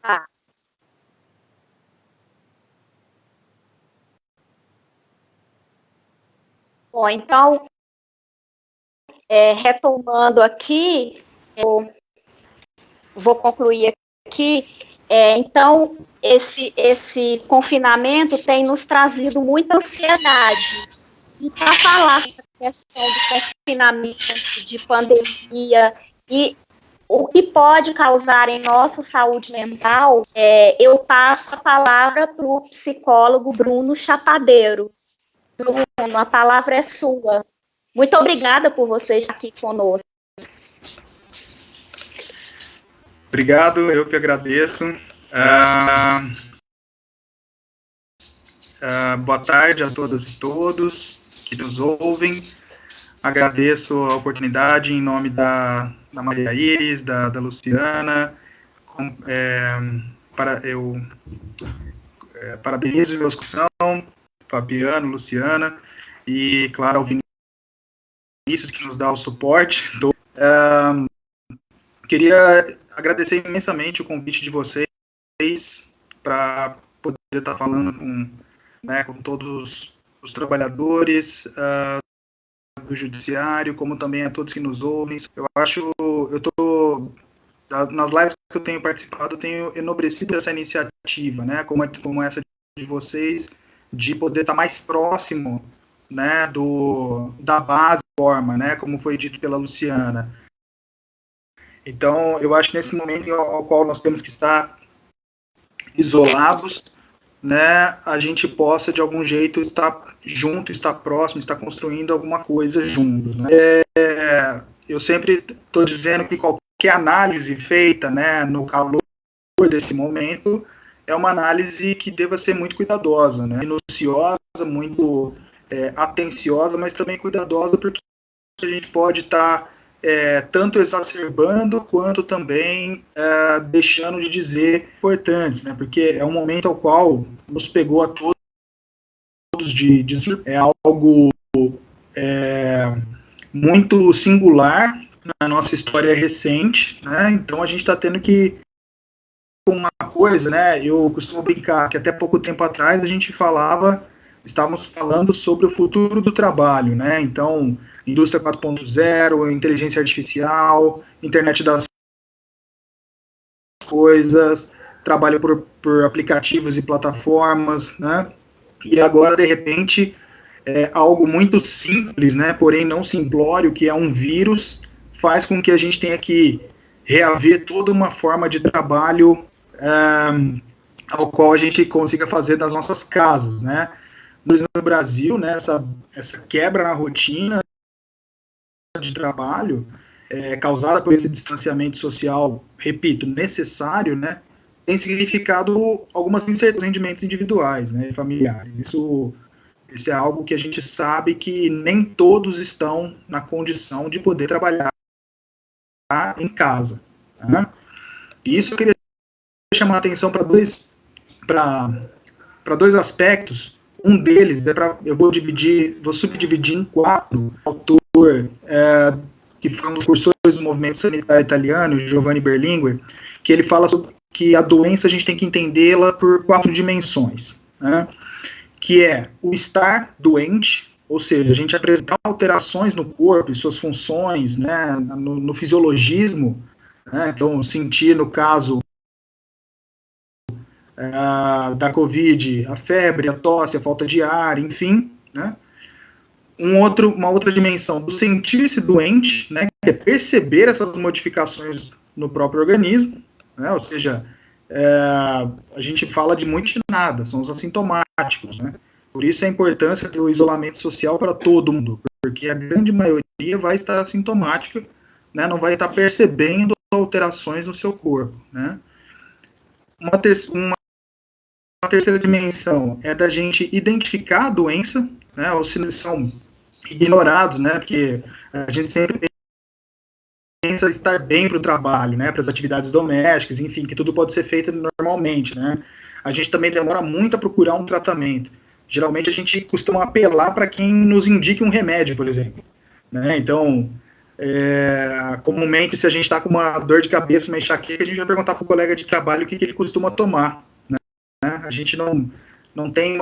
Tá. Bom, então, retomando aqui, eu vou concluir aqui. Então, esse confinamento tem nos trazido muita ansiedade. E para falar sobre a questão do confinamento, de pandemia e o que pode causar em nossa saúde mental, eu passo a palavra para o psicólogo Bruno Chapadeiro. Bruno, a palavra é sua. Muito obrigada por você estar aqui conosco. Obrigado, eu que agradeço. Boa tarde a todas e todos que nos ouvem. Agradeço a oportunidade em nome da Maria Iris, da Luciana. Parabenizo a discussão, Fabiano, Luciana, e, claro, ao Vinícius, que nos dá o suporte. Queria agradecer imensamente o convite de vocês para poder estar falando com todos os trabalhadores do judiciário, como também a todos que nos ouvem. Nas lives que eu tenho participado, eu tenho enobrecido essa iniciativa, né, como essa de vocês, de poder estar mais próximo, né, da base da forma, né, como foi dito pela Luciana. Então, eu acho que nesse momento ao qual nós temos que estar isolados, né, a gente possa, de algum jeito, estar junto, estar próximo, estar construindo alguma coisa juntos. Né? Eu sempre estou dizendo que qualquer análise feita, né, no calor desse momento é uma análise que deva ser muito cuidadosa, né, minuciosa, muito atenciosa, mas também cuidadosa, porque a gente pode estar tanto exacerbando quanto também deixando de dizer importantes, né? Porque é um momento ao qual nos pegou a todos de surpresa. É algo muito singular na nossa história recente, né? Então a gente está tendo que uma coisa, né? Eu costumo brincar que até pouco tempo atrás a gente estávamos falando sobre o futuro do trabalho, né? Então, indústria 4.0, inteligência artificial, internet das coisas, trabalho por aplicativos e plataformas, né? E agora, de repente, algo muito simples, né? Porém não simplório, que é um vírus, faz com que a gente tenha que reaver toda uma forma de trabalho ao qual a gente consiga fazer das nossas casas, né? No Brasil, né, essa quebra na rotina de trabalho causada por esse distanciamento social, repito, necessário, né, tem significado algumas incertezas em rendimentos individuais, né, familiares. Isso é algo que a gente sabe que nem todos estão na condição de poder trabalhar em casa. Né? E isso eu queria chamar a atenção para dois aspectos. Um deles eu vou subdividir em 4. O autor, que foi um dos cursores do movimento sanitário italiano, Giovanni Berlinguer, que ele fala sobre que a doença a gente tem que entendê-la por 4 dimensões, né? Que é o estar doente, ou seja, a gente apresentar alterações no corpo e suas funções, né, no fisiologismo, né? Então sentir, no caso da Covid, a febre, a tosse, a falta de ar, enfim, né? Uma outra dimensão do sentir-se doente, né, que é perceber essas modificações no próprio organismo, né, ou seja, a gente fala de muito de nada, são os assintomáticos, né? Por isso a importância do isolamento social para todo mundo, porque a grande maioria vai estar assintomática, né, não vai estar percebendo alterações no seu corpo, né? Uma terceira dimensão é da gente identificar a doença, né, ou se são ignorados, né, porque a gente sempre pensa estar bem para o trabalho, né, para as atividades domésticas, enfim, que tudo pode ser feito normalmente, né. A gente também demora muito a procurar um tratamento. Geralmente a gente costuma apelar para quem nos indique um remédio, por exemplo, né. Então, Comumente, se a gente está com uma dor de cabeça, uma enxaqueca, a gente vai perguntar para o colega de trabalho o que ele costuma tomar. Né? A gente não tem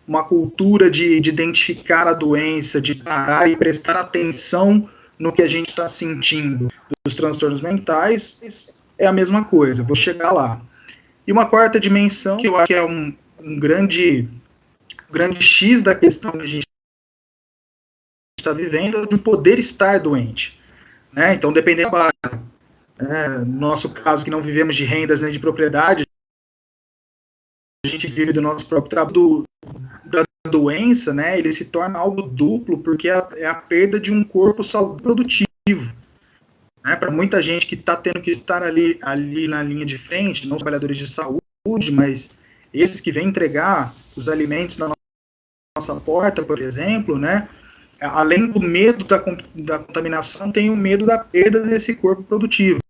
uma cultura de identificar a doença, de parar e prestar atenção no que a gente está sentindo. Dos transtornos mentais, é a mesma coisa, vou chegar lá. E uma quarta dimensão, que eu acho que é um grande X da questão que a gente está vivendo, é de poder estar doente. Né? Então, dependendo do trabalho. No nosso caso, que não vivemos de rendas nem de propriedade, a gente vive do nosso próprio trabalho, da doença, né? Ele se torna algo duplo, porque é a perda de um corpo saudável produtivo. Né? Para muita gente que está tendo que estar ali na linha de frente, não trabalhadores de saúde, mas esses que vêm entregar os alimentos na nossa porta, por exemplo, né? Além do medo da contaminação, tem o medo da perda desse corpo produtivo.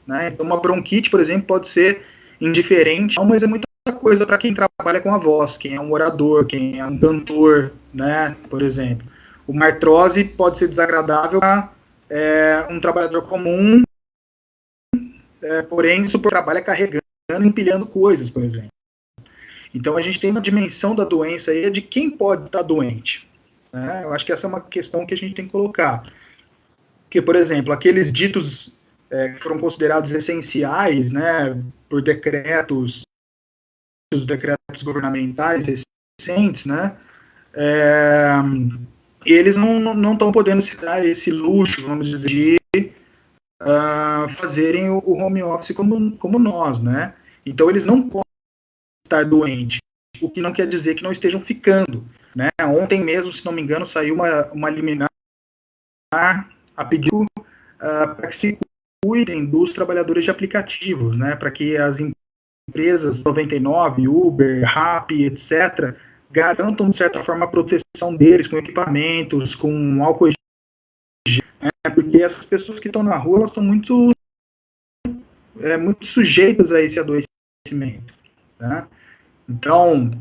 Né? Então, uma bronquite, por exemplo, pode ser indiferente, mas é muita coisa para quem trabalha com a voz, quem é um orador, quem é um cantor, né? Por exemplo. Uma artrose pode ser desagradável para um trabalhador comum, porém, o super trabalha carregando, empilhando coisas, por exemplo. Então, a gente tem uma dimensão da doença aí de quem pode estar doente. Né? Eu acho que essa é uma questão que a gente tem que colocar. Porque, por exemplo, aqueles ditos que foram considerados essenciais, né, por decretos governamentais recentes, né, eles não estão podendo se dar esse luxo, vamos dizer, de fazerem o home office como nós, né? Então, eles não podem estar doentes, o que não quer dizer que não estejam ficando. Né? Ontem mesmo, se não me engano, saiu uma liminar a pedido para que se cuidem dos trabalhadores de aplicativos, né? Para que as empresas 99, Uber, Rappi, etc., garantam, de certa forma, a proteção deles com equipamentos, com álcool gel, né? Porque essas pessoas que estão na rua, elas estão muito sujeitas a esse adoecimento. Né? Então,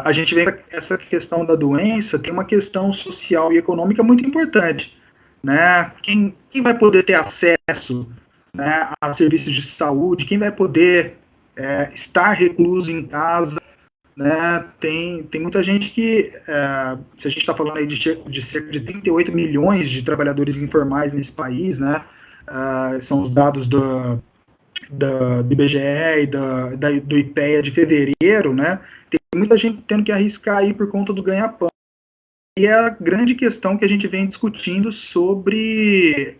a gente vê que essa questão da doença tem uma questão social e econômica muito importante. Né? Quem vai poder ter acesso, né, a serviços de saúde, quem vai poder estar recluso em casa, né? Tem muita gente que, se a gente está falando aí de cerca de 38 milhões de trabalhadores informais nesse país, né? São os dados do IBGE e do IPEA de fevereiro, né? Tem muita gente tendo que arriscar aí por conta do ganha-pão. E é a grande questão que a gente vem discutindo sobre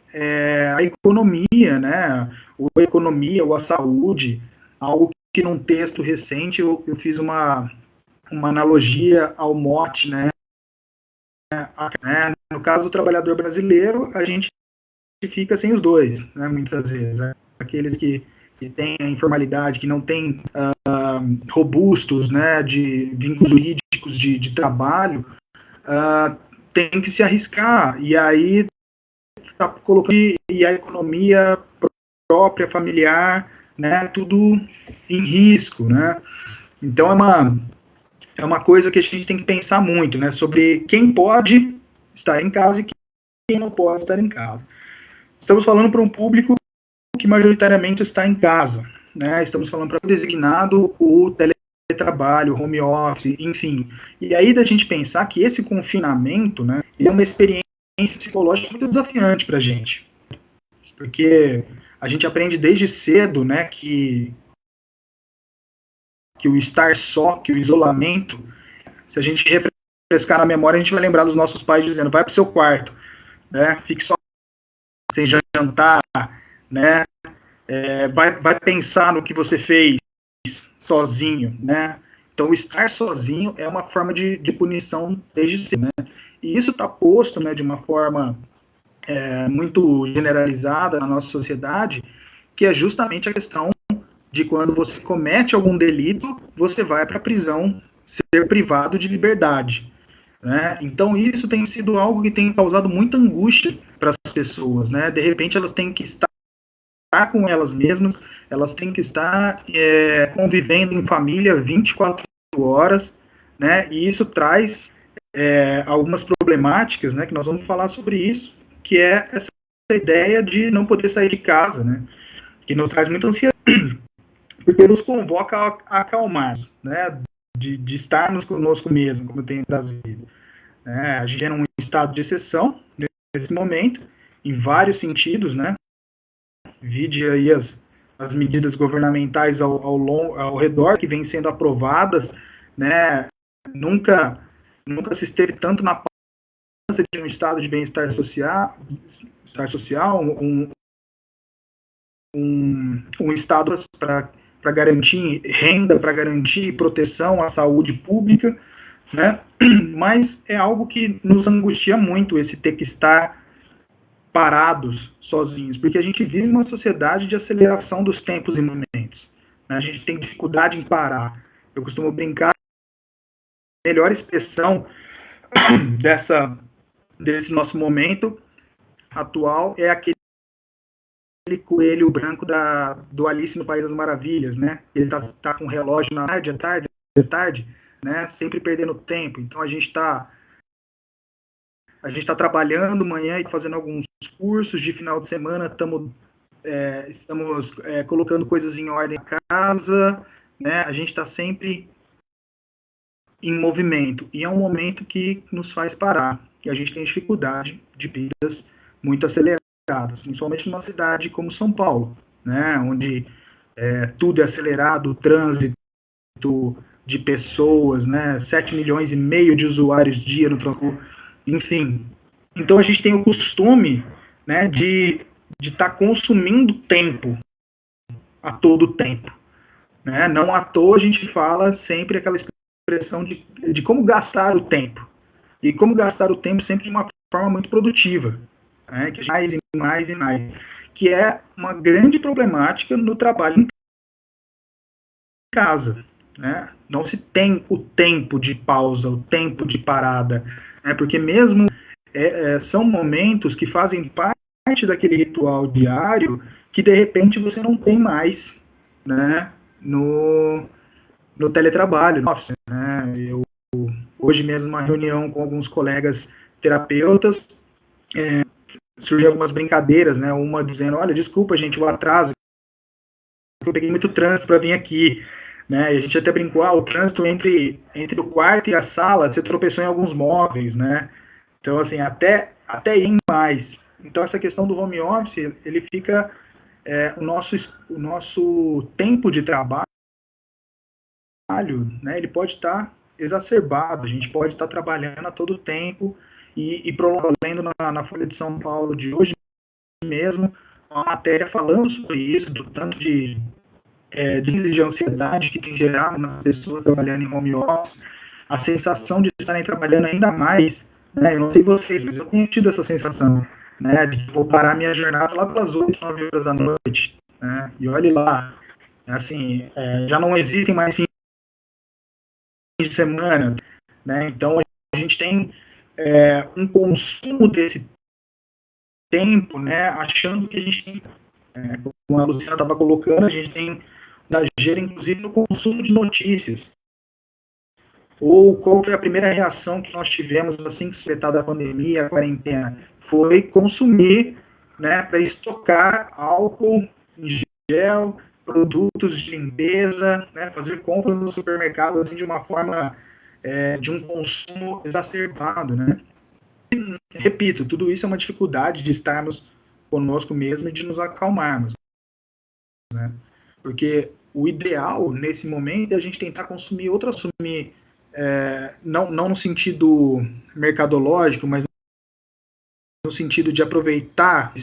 a economia, né? Ou a economia, ou a saúde, algo que num texto recente eu fiz uma analogia ao mote, né? No caso do trabalhador brasileiro, a gente fica sem os dois, né? Muitas vezes. Né? Aqueles que têm a informalidade, que não têm robustos, né? De vínculos jurídicos de trabalho, tem que se arriscar, e aí está colocando a economia própria, familiar, né, tudo em risco, né? Então é uma coisa que a gente tem que pensar muito, né, sobre quem pode estar em casa e quem não pode estar em casa. Estamos falando para um público que majoritariamente está em casa, né? Estamos falando para o designado o teletrabalho, home office, enfim. E aí da gente pensar que esse confinamento, né, é uma experiência psicológica muito desafiante para a gente. Porque a gente aprende desde cedo, né, que o estar só, que o isolamento, se a gente refrescar na memória, a gente vai lembrar dos nossos pais dizendo, vai para o seu quarto, né, fique só sem jantar, né, vai pensar no que você fez sozinho, né? Então, estar sozinho é uma forma de punição desde cedo, né? E isso está posto, né, de uma forma muito generalizada na nossa sociedade, que é justamente a questão de quando você comete algum delito, você vai para a prisão, ser privado de liberdade. Né? Então, isso tem sido algo que tem causado muita angústia para as pessoas. Né? De repente, elas têm que estar com elas mesmas, elas têm que estar convivendo em família 24 horas, né? E isso traz algumas problemáticas, né? Que nós vamos falar sobre isso, que é essa ideia de não poder sair de casa, né? Que nos traz muita ansiedade, porque nos convoca a acalmar, né? De estarmos conosco mesmo, como tem trazido. Né? A gente é num estado de exceção nesse momento, em vários sentidos, né? Vide aí as medidas governamentais ao redor que vêm sendo aprovadas, né? Nunca se esteve tanto na pauta de um estado de bem-estar social, um estado para garantir renda, para garantir proteção à saúde pública, né? Mas é algo que nos angustia muito, esse ter que estar parados, sozinhos, porque a gente vive uma sociedade de aceleração dos tempos e momentos, né? A gente tem dificuldade em parar. Eu costumo brincar, a melhor expressão desse nosso momento atual é aquele coelho branco do Alice no País das Maravilhas, né? Ele tá com o relógio na tarde, né? Sempre perdendo tempo. Então a gente está trabalhando manhã e fazendo alguns cursos de final de semana, estamos colocando coisas em ordem na casa, né? A gente está sempre em movimento, e é um momento que nos faz parar, e a gente tem dificuldade de vidas muito aceleradas, principalmente numa cidade como São Paulo, né? Onde tudo é acelerado, o trânsito de pessoas, né? 7 milhões e meio de usuários dia no transporte, enfim. Então a gente tem o costume, né, de estar consumindo tempo a todo tempo, né? Não à toa a gente fala sempre aquela expressão de como gastar o tempo, e como gastar o tempo sempre de uma forma muito produtiva, né? Que mais e mais e mais, que é uma grande problemática no trabalho em casa, né? Não se tem o tempo de pausa, o tempo de parada, né? Porque mesmo são momentos que fazem parte daquele ritual diário que de repente você não tem mais, né? No teletrabalho, no office, né? Hoje mesmo, uma reunião com alguns colegas terapeutas, surgiu algumas brincadeiras, né? Uma dizendo, olha, desculpa, gente, o atraso, eu peguei muito trânsito para vir aqui, né? E a gente até brincou, o trânsito entre o quarto e a sala, você tropeçou em alguns móveis, né? Então, assim, até ir mais. Então, essa questão do home office, ele fica o nosso tempo de trabalho, né, ele pode estar exacerbado, a gente pode estar trabalhando a todo tempo e prolongando na Folha de São Paulo de hoje mesmo, uma matéria falando sobre isso, do tanto de crise de ansiedade que tem gerado nas pessoas trabalhando em home office, a sensação de estarem trabalhando ainda mais, né, eu não sei vocês, mas eu tenho tido essa sensação, né, de vou parar minha jornada lá pelas 8, 9 horas da noite, né, e olhe lá, assim, já não existem mais fins de semana, né? Então a gente tem um consumo desse tempo, né? Achando que a gente tem, como a Luciana estava colocando, a gente tem exagero, inclusive, no consumo de notícias. Ou qual foi a primeira reação que nós tivemos assim que suspeitada a pandemia, a quarentena? Foi consumir, né, para estocar álcool em gel, produtos de limpeza, né, fazer compras no supermercado assim, de uma forma de um consumo exacerbado, né? E, repito, tudo isso é uma dificuldade de estarmos conosco mesmo e de nos acalmarmos, né? Porque o ideal nesse momento é a gente tentar consumir não no sentido mercadológico, mas no sentido de aproveitar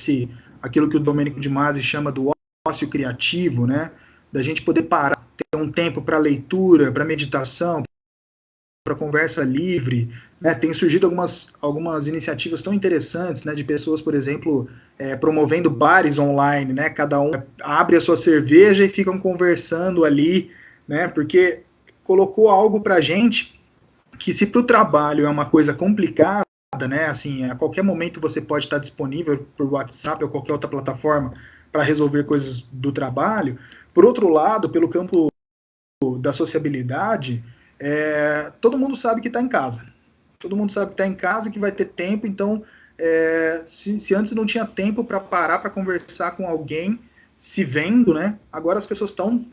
aquilo que o Domênico de Masi chama do ócio criativo, né? Da gente poder parar, ter um tempo para leitura, para meditação, para conversa livre, né? Tem surgido algumas iniciativas tão interessantes, né? De pessoas, por exemplo, promovendo bares online, né? Cada um abre a sua cerveja e ficam conversando ali, né? Porque colocou algo para a gente que, se para o trabalho é uma coisa complicada, né? Assim, a qualquer momento você pode estar disponível por WhatsApp ou qualquer outra plataforma para resolver coisas do trabalho. Por outro lado, pelo campo da sociabilidade, todo mundo sabe que está em casa. Todo mundo sabe que está em casa, que vai ter tempo, então se antes não tinha tempo para parar para conversar com alguém, se vendo, né? Agora as pessoas estão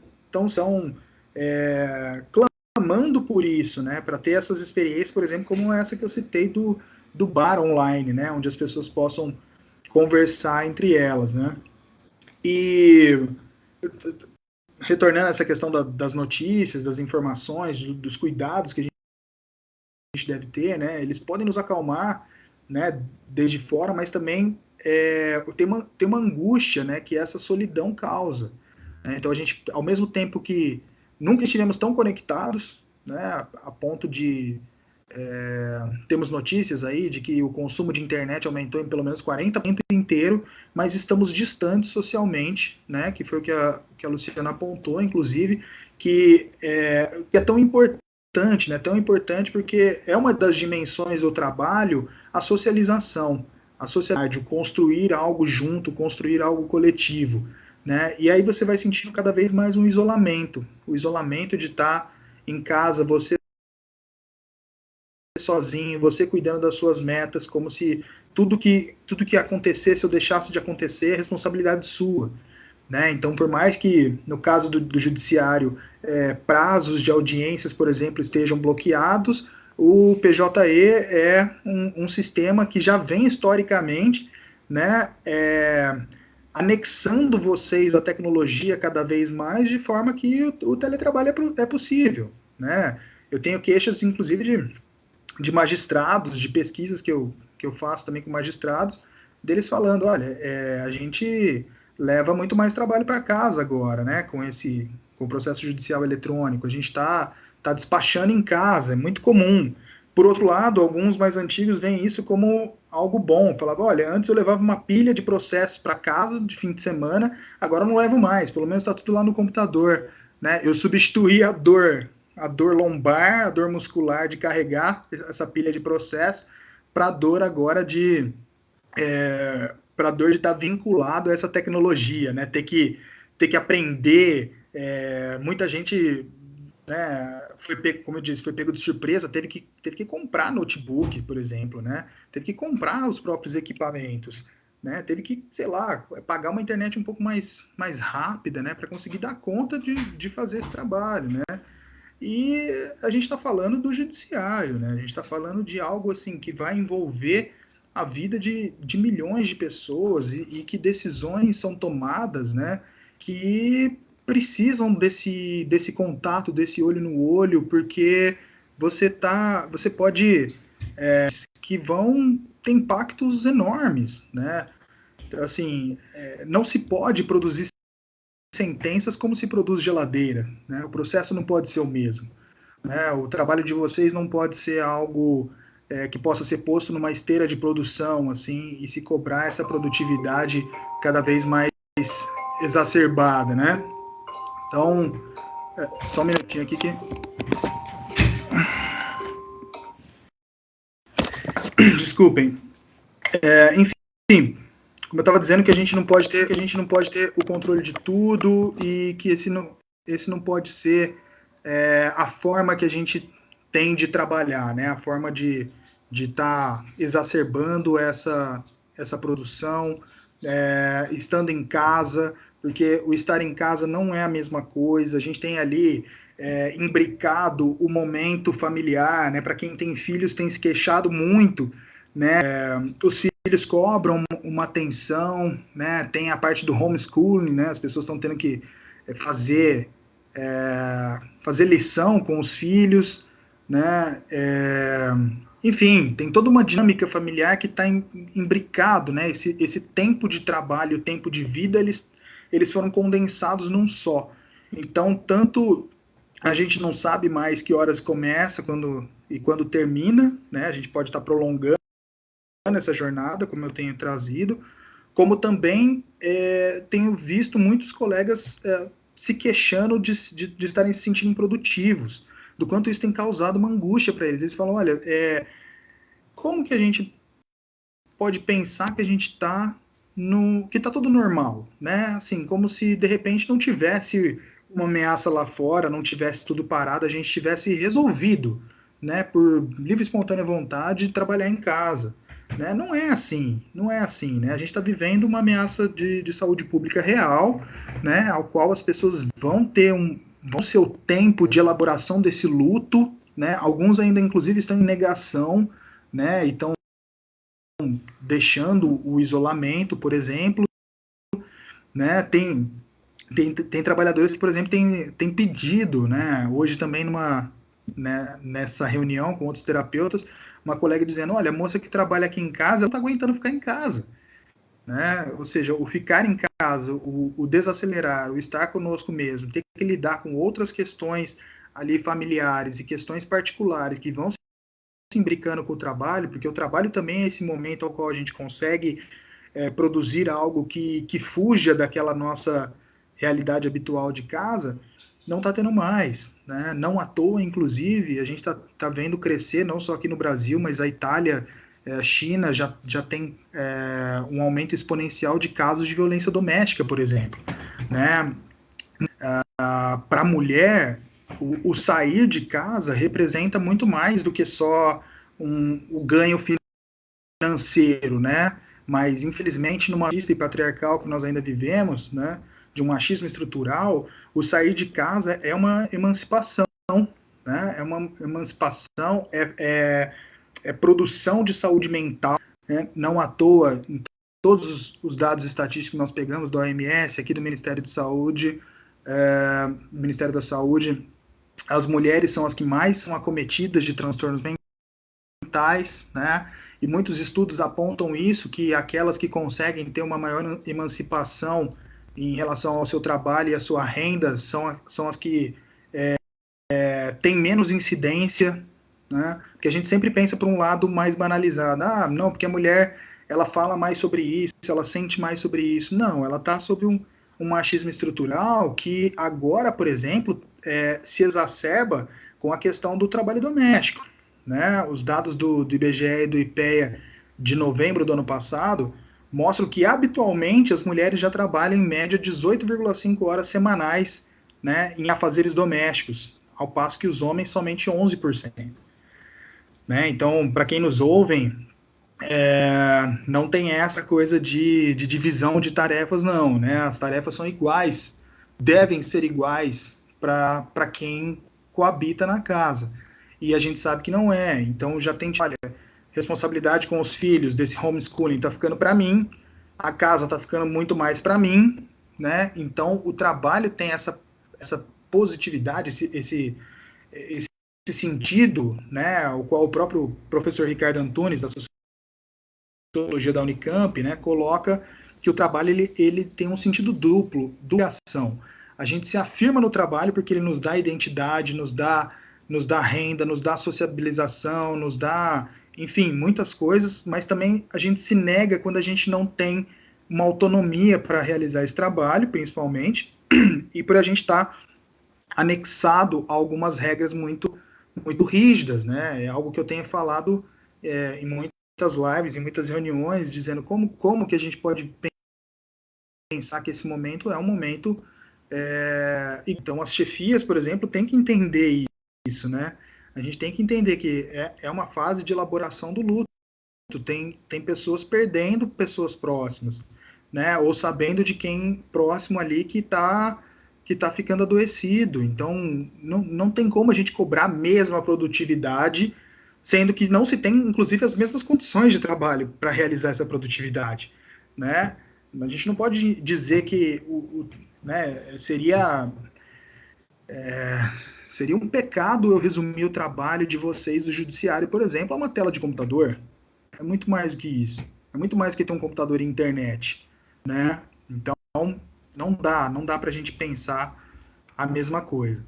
clamando por isso, né? Para ter essas experiências, por exemplo, como essa que eu citei do bar online, né? Onde as pessoas possam conversar entre elas, né? E retornando a essa questão das notícias, das informações, dos cuidados que a gente deve ter, né? Eles podem nos acalmar, né? Desde fora, mas também tem uma angústia, né? Que essa solidão causa. Né? Então a gente, ao mesmo tempo que nunca estivemos tão conectados, né? A ponto de temos notícias aí de que o consumo de internet aumentou em pelo menos 40% inteiro, mas estamos distantes socialmente, né? Que foi o que a Luciana apontou, inclusive, que é tão importante, né? Tão importante porque é uma das dimensões do trabalho, a socialização, a sociedade, o construir algo junto, construir algo coletivo, né? E aí você vai sentindo cada vez mais um isolamento, o isolamento de estar em casa, você sozinho, você cuidando das suas metas, como se tudo que acontecesse ou deixasse de acontecer é responsabilidade sua. Né? Então, por mais que, no caso do judiciário, prazos de audiências, por exemplo, estejam bloqueados, o PJE é um sistema que já vem historicamente, né, anexando vocês à tecnologia cada vez mais, de forma que o teletrabalho é possível. Né? Eu tenho queixas, inclusive, de magistrados, de pesquisas que eu faço também com magistrados, deles falando, olha, a gente leva muito mais trabalho para casa agora, né, com o processo judicial eletrônico, a gente tá despachando em casa, é muito comum. Por outro lado, alguns mais antigos veem isso como algo bom, falavam, olha, antes eu levava uma pilha de processos para casa de fim de semana, agora eu não levo mais, pelo menos está tudo lá no computador, né, eu substituí a dor lombar, a dor muscular de carregar essa pilha de processo, para a dor agora para a dor de estar vinculado a essa tecnologia, né? Ter que aprender. Muita gente, né, como eu disse, foi pego de surpresa, teve que comprar notebook, por exemplo, né? Teve que comprar os próprios equipamentos. Né, teve que, sei lá, pagar uma internet um pouco mais rápida, né, para conseguir dar conta de fazer esse trabalho, né? E a gente está falando do judiciário, né? A gente está falando de algo assim que vai envolver a vida de milhões de pessoas e que decisões são tomadas, né? Que precisam desse contato, desse olho no olho, porque você pode que vão ter impactos enormes, né? Então, assim, não se pode produzir sentenças como se produz geladeira, né? O processo não pode ser o mesmo, né? O trabalho de vocês não pode ser algo que possa ser posto numa esteira de produção, assim, e se cobrar essa produtividade cada vez mais exacerbada, né? Então, só um minutinho aqui que... Desculpem. Enfim, como eu estava dizendo, que a gente não pode ter o controle de tudo e que esse não pode ser a forma que a gente tem de trabalhar, né? A forma de estar exacerbando essa produção, estando em casa, porque o estar em casa não é a mesma coisa. A gente tem ali imbricado o momento familiar, né? Para quem tem filhos, tem se queixado muito, né? Os filhos cobram uma atenção, né? Tem a parte do homeschooling, né? As pessoas estão tendo que fazer lição com os filhos, né? Enfim, tem toda uma dinâmica familiar que está imbricado, né? Esse tempo de trabalho, tempo de vida, eles foram condensados num só. Então, tanto a gente não sabe mais que horas começa e quando termina, né? A gente pode estar prolongando essa jornada, como eu tenho trazido, como também tenho visto muitos colegas se queixando de estarem se sentindo improdutivos, do quanto isso tem causado uma angústia para eles. Eles falam, olha, como que a gente pode pensar que a gente está que está tudo normal, né? Assim, como se de repente não tivesse uma ameaça lá fora, não tivesse tudo parado, a gente tivesse resolvido, né, por livre e espontânea vontade, trabalhar em casa. né? Não é assim, não é assim, né? A gente está vivendo uma ameaça de saúde pública real, né? Ao qual as pessoas vão ter o tempo de elaboração desse luto, né? Alguns ainda, inclusive, estão em negação, né? E estão deixando o isolamento, por exemplo, né? Tem trabalhadores que, por exemplo, têm pedido, né? Hoje também nessa reunião com outros terapeutas, uma colega dizendo, olha, a moça que trabalha aqui em casa, não está aguentando ficar em casa, né? Ou seja, o ficar em casa, o desacelerar, o estar conosco mesmo, ter que lidar com outras questões ali familiares e questões particulares que vão se imbricando com o trabalho, porque o trabalho também é esse momento ao qual a gente consegue produzir algo que fuja daquela nossa realidade habitual de casa, não está tendo mais. Né? Não à toa, inclusive, a gente está vendo crescer, não só aqui no Brasil, mas a Itália, a China já tem um aumento exponencial de casos de violência doméstica, por exemplo. Né? Para a mulher, o sair de casa representa muito mais do que só o ganho financeiro, né? Mas, infelizmente, no machismo e patriarcal que nós ainda vivemos, né, de um machismo estrutural, o sair de casa é uma emancipação, né? É uma emancipação, é produção de saúde mental, né? Não à toa, em todos os dados estatísticos que nós pegamos da OMS, aqui do Ministério de Saúde, Ministério da Saúde, as mulheres são as que mais são acometidas de transtornos mentais, né? E muitos estudos apontam isso, que aquelas que conseguem ter uma maior emancipação em relação ao seu trabalho e à sua renda são as que têm menos incidência, né? Porque a gente sempre pensa por um lado mais banalizado. Ah, não, porque a mulher ela fala mais sobre isso, ela sente mais sobre isso. Não, ela está sob um machismo estrutural que agora, por exemplo, se exacerba com a questão do trabalho doméstico. Né? Os dados do IBGE e do IPEA de novembro do ano passado mostram que habitualmente as mulheres já trabalham em média 18,5 horas semanais, né, em afazeres domésticos, ao passo que os homens somente 11%. Né? Então, para quem nos ouve, não tem essa coisa de divisão de tarefas, não. Né? As tarefas são iguais, devem ser iguais para quem coabita na casa. E a gente sabe que não é. Então já tem, olha, responsabilidade com os filhos desse homeschooling está ficando para mim, a casa está ficando muito mais para mim, né? Então o trabalho tem essa positividade, esse sentido, né? O qual o próprio professor Ricardo Antunes, da Sociologia da Unicamp, né, coloca que o trabalho ele tem um sentido duplo, ação. A gente se afirma no trabalho porque ele nos dá identidade, nos dá renda, nos dá sociabilização, nos dá, enfim, muitas coisas, mas também a gente se nega quando a gente não tem uma autonomia para realizar esse trabalho, principalmente, e por a gente estar anexado a algumas regras muito rígidas, né? É algo que eu tenho falado em muitas lives, em muitas reuniões, dizendo como que a gente pode pensar que esse momento é um momento... Então, as chefias, por exemplo, têm que entender isso, né? A gente tem que entender que é uma fase de elaboração do luto. Tem pessoas perdendo pessoas próximas, né? Ou sabendo de quem próximo ali que tá ficando adoecido. Então, não tem como a gente cobrar a mesma produtividade, sendo que não se tem, inclusive, as mesmas condições de trabalho para realizar essa produtividade, né? A gente não pode dizer que né, seria um pecado eu resumir o trabalho de vocês do judiciário, por exemplo, a uma tela de computador. É muito mais do que isso. É muito mais do que ter um computador e internet, né? Então, não dá para a gente pensar a mesma coisa.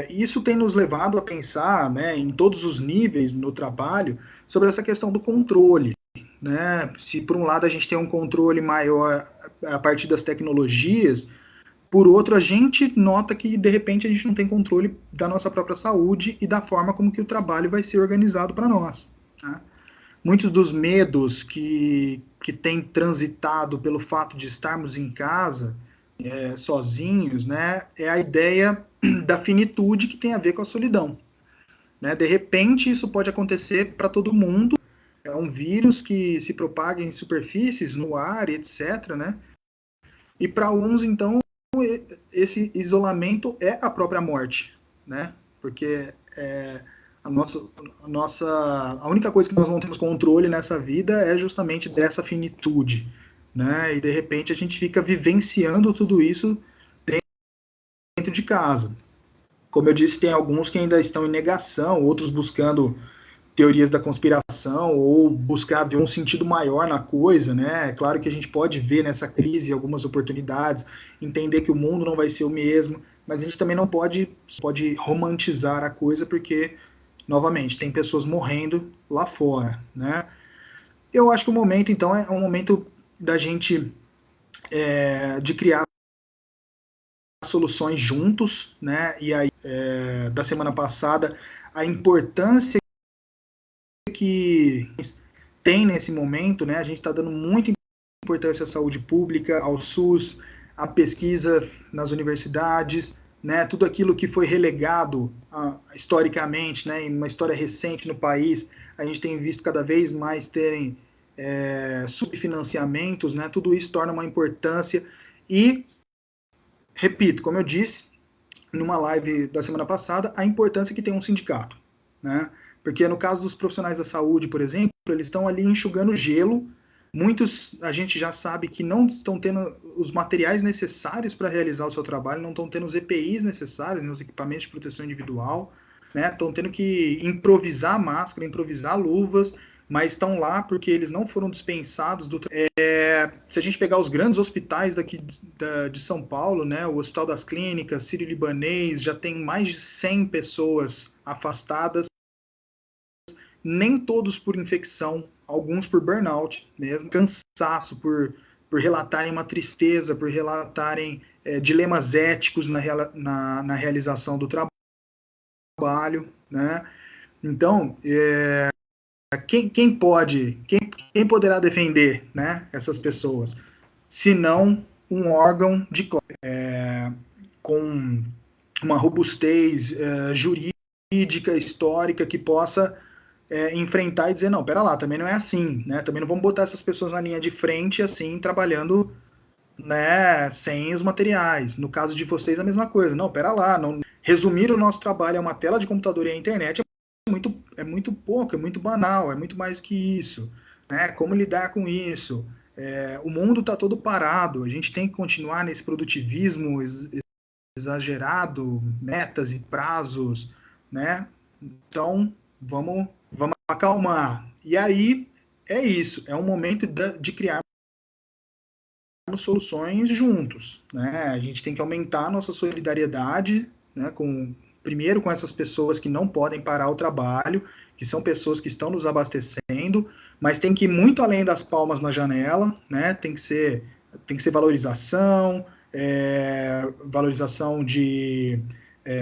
Isso tem nos levado a pensar, né, em todos os níveis no trabalho, sobre essa questão do controle. Né? Se por um lado a gente tem um controle maior a partir das tecnologias, por outro a gente nota que de repente a gente não tem controle da nossa própria saúde e da forma como que o trabalho vai ser organizado para nós. Né? Muitos dos medos que têm transitado pelo fato de estarmos em casa sozinhos, né, é a ideia da finitude que tem a ver com a solidão. Né? De repente isso pode acontecer para todo mundo, é um vírus que se propaga em superfícies, no ar, etc., né? E para uns, então, esse isolamento é a própria morte, né? Porque a única coisa que nós não temos controle nessa vida é justamente dessa finitude, né? E de repente a gente fica vivenciando tudo isso dentro de casa. Como eu disse, tem alguns que ainda estão em negação, outros buscando teorias da conspiração ou buscar ver um sentido maior na coisa, né? É claro que a gente pode ver nessa crise algumas oportunidades, entender que o mundo não vai ser o mesmo, mas a gente também não pode romantizar a coisa porque, novamente, tem pessoas morrendo lá fora, né? Eu acho que o momento, então, é um momento da gente de criar soluções juntos, né? E aí, da semana passada, a importância que tem nesse momento, né? A gente está dando muita importância à saúde pública, ao SUS, à pesquisa nas universidades, né? Tudo aquilo que foi relegado historicamente, né? Em uma história recente no país, a gente tem visto cada vez mais terem subfinanciamentos, né? Tudo isso torna uma importância e, repito, como eu disse, numa live da semana passada, a importância que tem um sindicato, né? Porque no caso dos profissionais da saúde, por exemplo, eles estão ali enxugando gelo. Muitos a gente já sabe que não estão tendo os materiais necessários para realizar o seu trabalho, não estão tendo os EPIs necessários, né, os equipamentos de proteção individual, né? Estão tendo que improvisar máscara, improvisar luvas, mas estão lá porque eles não foram dispensados do se a gente pegar os grandes hospitais daqui de São Paulo, né, o Hospital das Clínicas, Sírio-Libanês, já tem mais de 100 pessoas afastadas, nem todos por infecção, alguns por burnout mesmo, cansaço, por relatarem uma tristeza, por relatarem dilemas éticos na realização do trabalho, né? Então, quem poderá defender, né, essas pessoas? Se não um órgão de com uma robustez jurídica, histórica, que possa enfrentar e dizer, não, pera lá, também não é assim, né? Também não vamos botar essas pessoas na linha de frente, assim, trabalhando, né, sem os materiais. No caso de vocês, a mesma coisa. Não, pera lá, não... resumir o nosso trabalho a uma tela de computador e a internet é muito pouco, é muito banal, é muito mais do que isso, né? Como lidar com isso? O mundo está todo parado, a gente tem que continuar nesse produtivismo exagerado, metas e prazos, né? Então, vamos acalmar. E aí, é isso, é um momento de criar soluções juntos, né? A gente tem que aumentar a nossa solidariedade, né, primeiro com essas pessoas que não podem parar o trabalho, que são pessoas que estão nos abastecendo, mas tem que ir muito além das palmas na janela, né? Tem que ser valorização, valorização de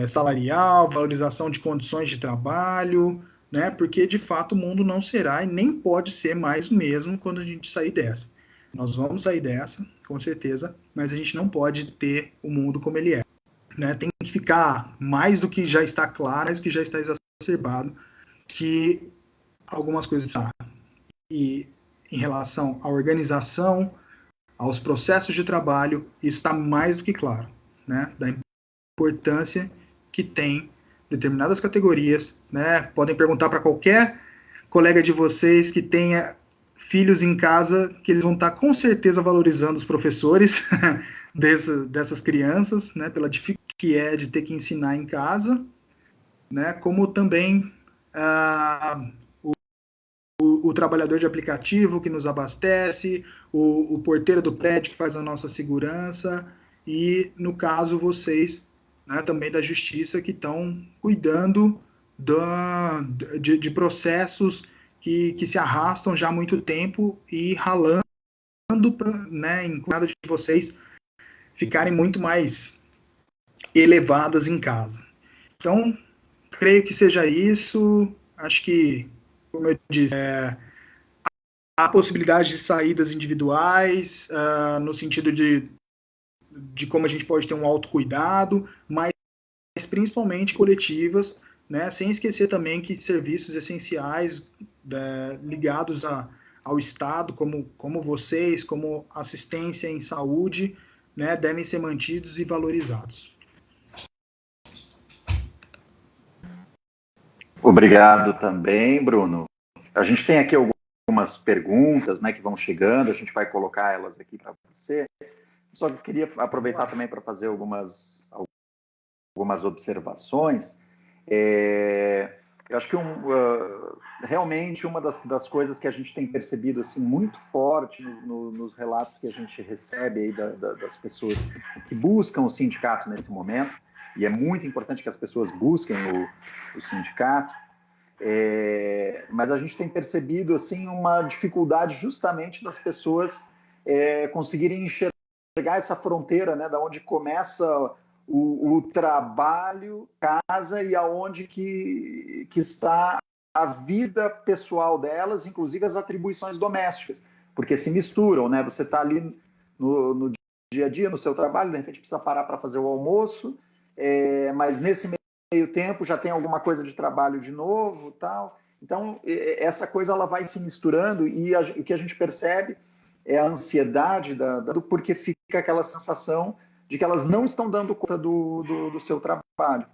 salarial, valorização de condições de trabalho, né? Porque de fato o mundo não será e nem pode ser mais o mesmo quando a gente sair dessa. Nós vamos sair dessa, com certeza, mas a gente não pode ter o mundo como ele é, né? Tem que ficar mais do que já está claro, mais do que já está exacerbado, que algumas coisas e em relação à organização, aos processos de trabalho, isso está mais do que claro, né? Da importância que tem determinadas categorias, né? Podem perguntar para qualquer colega de vocês que tenha filhos em casa, que eles vão estar com certeza valorizando os professores dessas crianças, né? Pela dificuldade que é de ter que ensinar em casa, né? Como também o trabalhador de aplicativo que nos abastece, o porteiro do prédio que faz a nossa segurança e, no caso, vocês, né, também da justiça, que estão cuidando de processos que se arrastam já há muito tempo e ralando, né, em nada de vocês ficarem muito mais elevadas em casa. Então, creio que seja isso. Acho que, como eu disse, há possibilidade de saídas individuais, no sentido de como a gente pode ter um autocuidado, mas principalmente coletivas, né? Sem esquecer também que serviços essenciais, ligados ao Estado, como vocês, como assistência em saúde, né, devem ser mantidos e valorizados. Obrigado também, Bruno. A gente tem aqui algumas perguntas, né, que vão chegando, a gente vai colocar elas aqui para você. Só queria aproveitar também para fazer algumas observações. Eu acho que realmente uma das coisas que a gente tem percebido assim, muito forte nos relatos que a gente recebe aí das pessoas que buscam o sindicato nesse momento, e é muito importante que as pessoas busquem o sindicato, mas a gente tem percebido assim, uma dificuldade justamente das pessoas conseguirem enxergar essa fronteira, né, da onde começa o trabalho, casa, e aonde que está a vida pessoal delas, inclusive as atribuições domésticas, porque se misturam, né? Você está ali no dia a dia, no seu trabalho, de repente precisa parar para fazer o almoço, mas nesse meio tempo já tem alguma coisa de trabalho de novo, tal. Então, essa coisa ela vai se misturando, e o que a gente percebe é a ansiedade porque fica aquela sensação de que elas não estão dando conta do seu trabalho.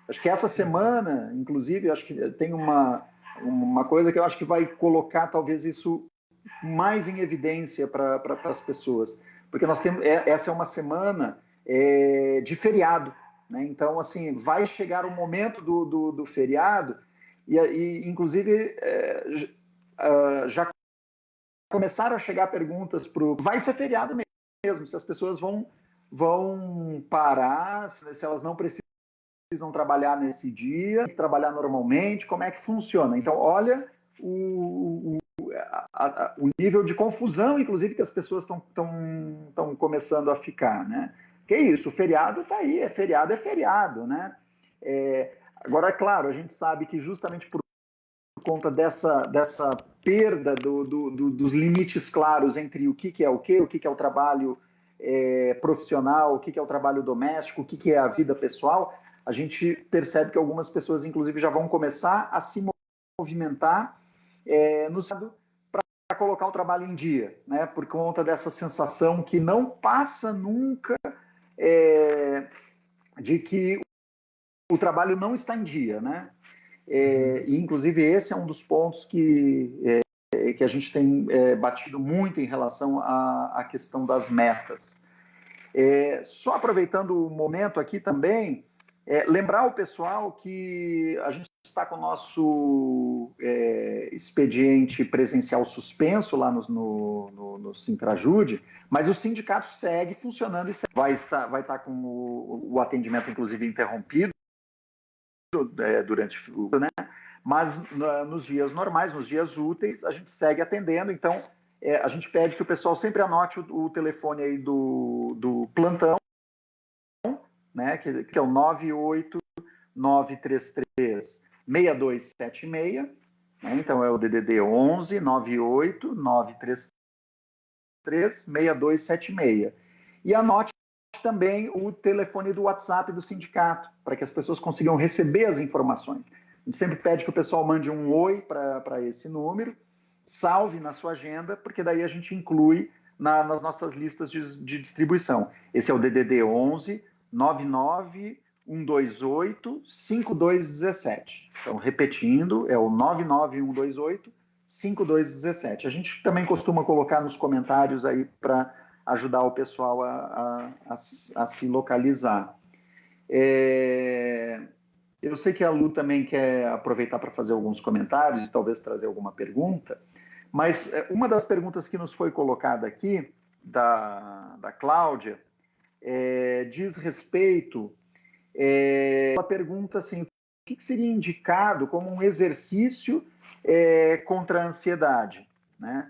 Acho que essa semana, inclusive, acho que tem uma coisa que eu acho que vai colocar talvez isso mais em evidência para as pessoas, porque nós temos essa é uma semana de feriado, né? Então, assim, vai chegar o momento do feriado e inclusive já começaram a chegar perguntas vai ser feriado mesmo, se as pessoas vão parar, se elas não precisam trabalhar nesse dia, trabalhar normalmente, como é que funciona? Então, olha o nível de confusão, inclusive, que as pessoas estão começando a ficar, né? Que é isso, o feriado está aí, é feriado, né? Agora, é claro, a gente sabe que justamente por conta dessa perda dos limites claros entre o que é o que é o trabalho profissional, o que é o trabalho doméstico, o que é a vida pessoal, a gente percebe que algumas pessoas, inclusive, já vão começar a se movimentar no sentido para colocar o trabalho em dia, né? Por conta dessa sensação que não passa nunca de que o trabalho não está em dia, né? E, inclusive, esse é um dos pontos que a gente tem batido muito em relação à questão das metas. Só aproveitando o momento aqui também, lembrar o pessoal que a gente está com o nosso expediente presencial suspenso lá no Sintrajude, mas o sindicato segue funcionando e vai estar com o atendimento, inclusive, interrompido durante o, né? Mas nos dias normais, nos dias úteis, a gente segue atendendo. Então, a gente pede que o pessoal sempre anote o telefone aí do plantão, né? Que é o 98933-6276, né? Então é o DDD 11 98933-6276. E anote também o telefone do WhatsApp do sindicato, para que as pessoas consigam receber as informações. A gente sempre pede que o pessoal mande um oi para esse número, salve na sua agenda, porque daí a gente inclui nas nossas listas de distribuição. Esse é o DDD 11 99 128 5217. Então, repetindo, é o 99 128 5217. A gente também costuma colocar nos comentários aí para ajudar o pessoal a se localizar. Eu sei que a Lu também quer aproveitar para fazer alguns comentários e talvez trazer alguma pergunta, mas uma das perguntas que nos foi colocada aqui, da Cláudia, diz respeito, ela pergunta assim, o que seria indicado como um exercício contra a ansiedade, né?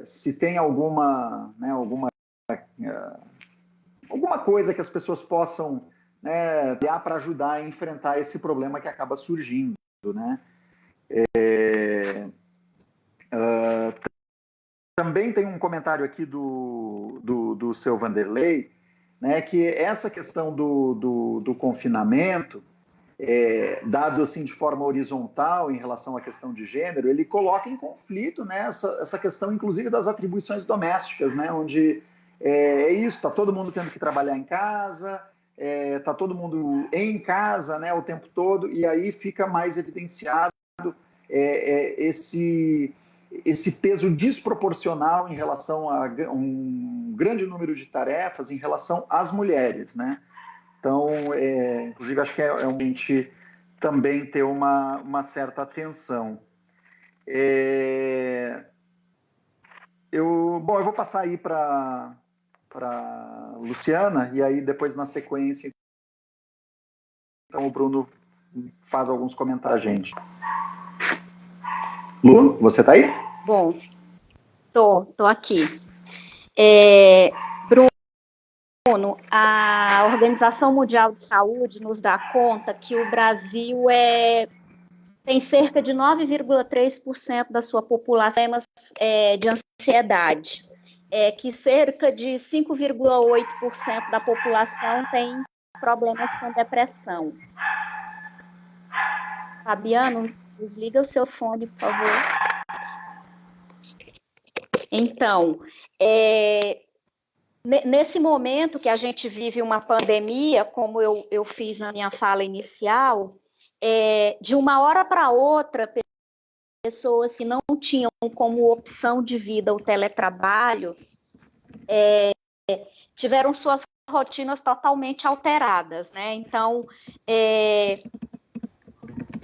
Se tem alguma coisa que as pessoas possam dar para ajudar a enfrentar esse problema que acaba surgindo, né? Também tem um comentário aqui do seu Vanderlei, né, que essa questão do confinamento dado assim de forma horizontal em relação à questão de gênero, ele coloca em conflito, né, essa questão, inclusive, das atribuições domésticas, né, onde isso, está todo mundo tendo que trabalhar em casa, está todo mundo em casa, né, o tempo todo, e aí fica mais evidenciado esse peso desproporcional em relação a um grande número de tarefas em relação às mulheres, né? Então, inclusive, acho que é um a gente também ter uma certa atenção. Eu vou passar aí para Luciana, e aí depois, na sequência, então, o Bruno faz alguns comentários, gente. Lu, você está aí? Bom, tô aqui. Bruno, a Organização Mundial de Saúde nos dá conta que o Brasil tem cerca de 9,3% da sua população de ansiedade, que cerca de 5,8% da população tem problemas com depressão. Fabiano, desliga o seu fone, por favor. Então, nesse momento que a gente vive uma pandemia, como eu fiz na minha fala inicial, de uma hora para outra, pessoas que não tinham como opção de vida o teletrabalho, tiveram suas rotinas totalmente alteradas, né? Então,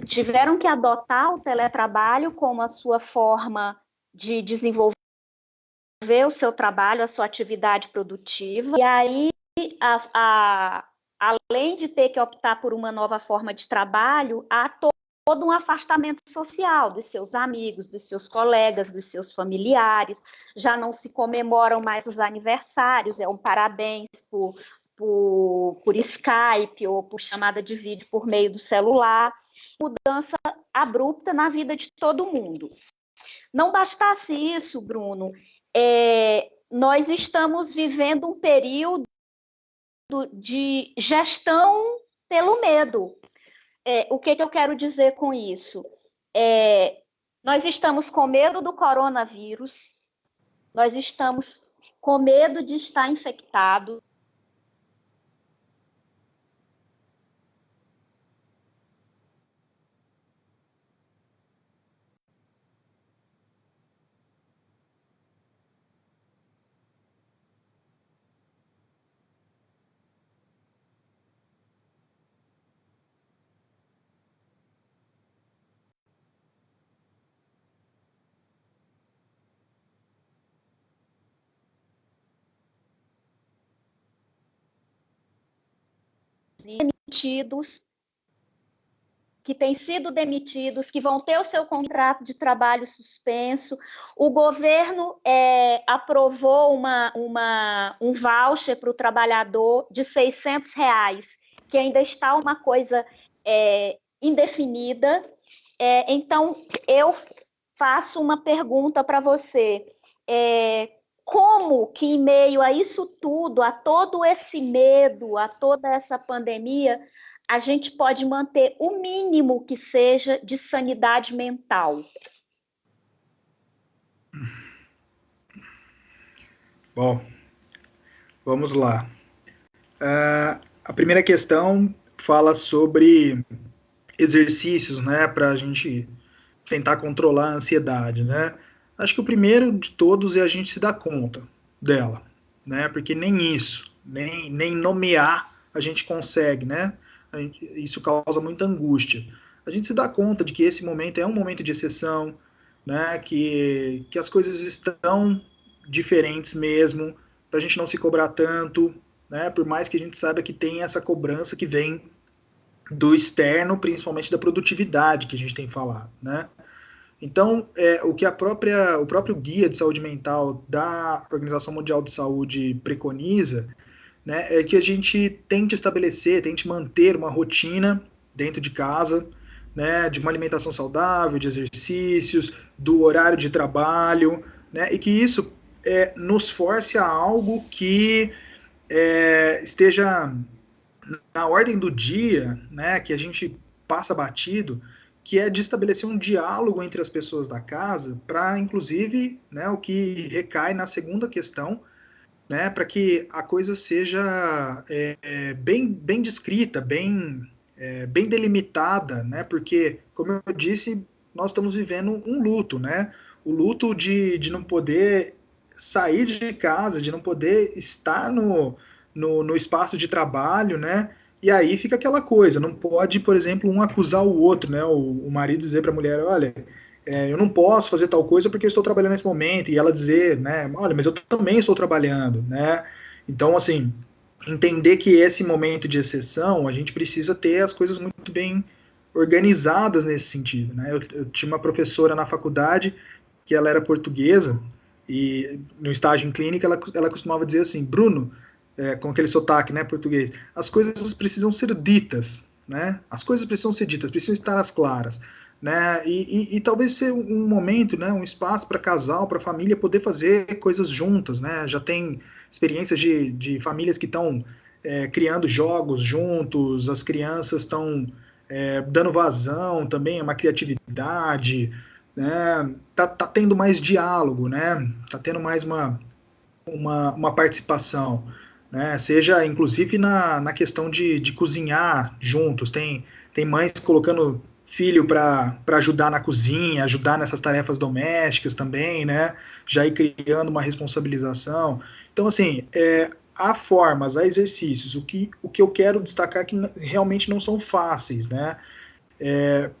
tiveram que adotar o teletrabalho como a sua forma de desenvolver o seu trabalho, a sua atividade produtiva, e aí, além de ter que optar por uma nova forma de trabalho, há todo um afastamento social dos seus amigos, dos seus colegas, dos seus familiares, já não se comemoram mais os aniversários, um parabéns por Skype ou por chamada de vídeo por meio do celular, mudança abrupta na vida de todo mundo. Não bastasse isso, Bruno, nós estamos vivendo um período de gestão pelo medo. O que eu quero dizer com isso? Nós estamos com medo do coronavírus, nós estamos com medo de estar infectado. Demitidos, que têm sido demitidos, que vão ter o seu contrato de trabalho suspenso. O governo aprovou um voucher para o trabalhador de R$600, que ainda está uma coisa indefinida. Então, eu faço uma pergunta para você. Como que, em meio a isso tudo, a todo esse medo, a toda essa pandemia, a gente pode manter o mínimo que seja de sanidade mental? Bom, vamos lá. A primeira questão fala sobre exercícios, né, para a gente tentar controlar a ansiedade, né? Acho que o primeiro de todos é a gente se dar conta dela, né? Porque nem isso, nem nomear a gente consegue, né? Isso causa muita angústia. A gente se dá conta de que esse momento é um momento de exceção, né? Que as coisas estão diferentes mesmo, para a gente não se cobrar tanto, né? Por mais que a gente saiba que tem essa cobrança que vem do externo, principalmente da produtividade que a gente tem falado, né? Então, o que o próprio Guia de Saúde Mental da Organização Mundial de Saúde preconiza, né, é que a gente tente manter uma rotina dentro de casa, né, de uma alimentação saudável, de exercícios, do horário de trabalho, né, e que isso nos force a algo que esteja na ordem do dia, né, que a gente passa batido, que é de estabelecer um diálogo entre as pessoas da casa, para, inclusive, né, o que recai na segunda questão, né, para que a coisa seja bem descrita, bem delimitada, né, porque, como eu disse, nós estamos vivendo um luto, né, o luto de não poder sair de casa, de não poder estar no espaço de trabalho, né, e aí fica aquela coisa, não pode, por exemplo, um acusar o outro, né, o marido dizer para a mulher, olha, eu não posso fazer tal coisa porque eu estou trabalhando nesse momento, e ela dizer, né, olha, mas eu também estou trabalhando, né, então, assim, entender que esse momento de exceção, a gente precisa ter as coisas muito bem organizadas nesse sentido, né, eu tinha uma professora na faculdade que ela era portuguesa, e no estágio em clínica ela costumava dizer assim, Bruno, com aquele sotaque, né, português, as coisas precisam ser ditas, né, as coisas precisam ser ditas, precisam estar às claras, né? E talvez ser um momento, né, um espaço para casal, para família poder fazer coisas juntas, né? Já tem experiências de famílias que estão criando jogos juntos, as crianças estão dando vazão também a uma criatividade, né? Tá tendo mais diálogo, né? Tá tendo mais uma participação, né? Seja inclusive na questão de cozinhar juntos. Tem mães colocando filho para ajudar na cozinha, ajudar nessas tarefas domésticas também, né? Já ir criando uma responsabilização. Então, assim, há formas, há exercícios. O que eu quero destacar é que realmente não são fáceis, né?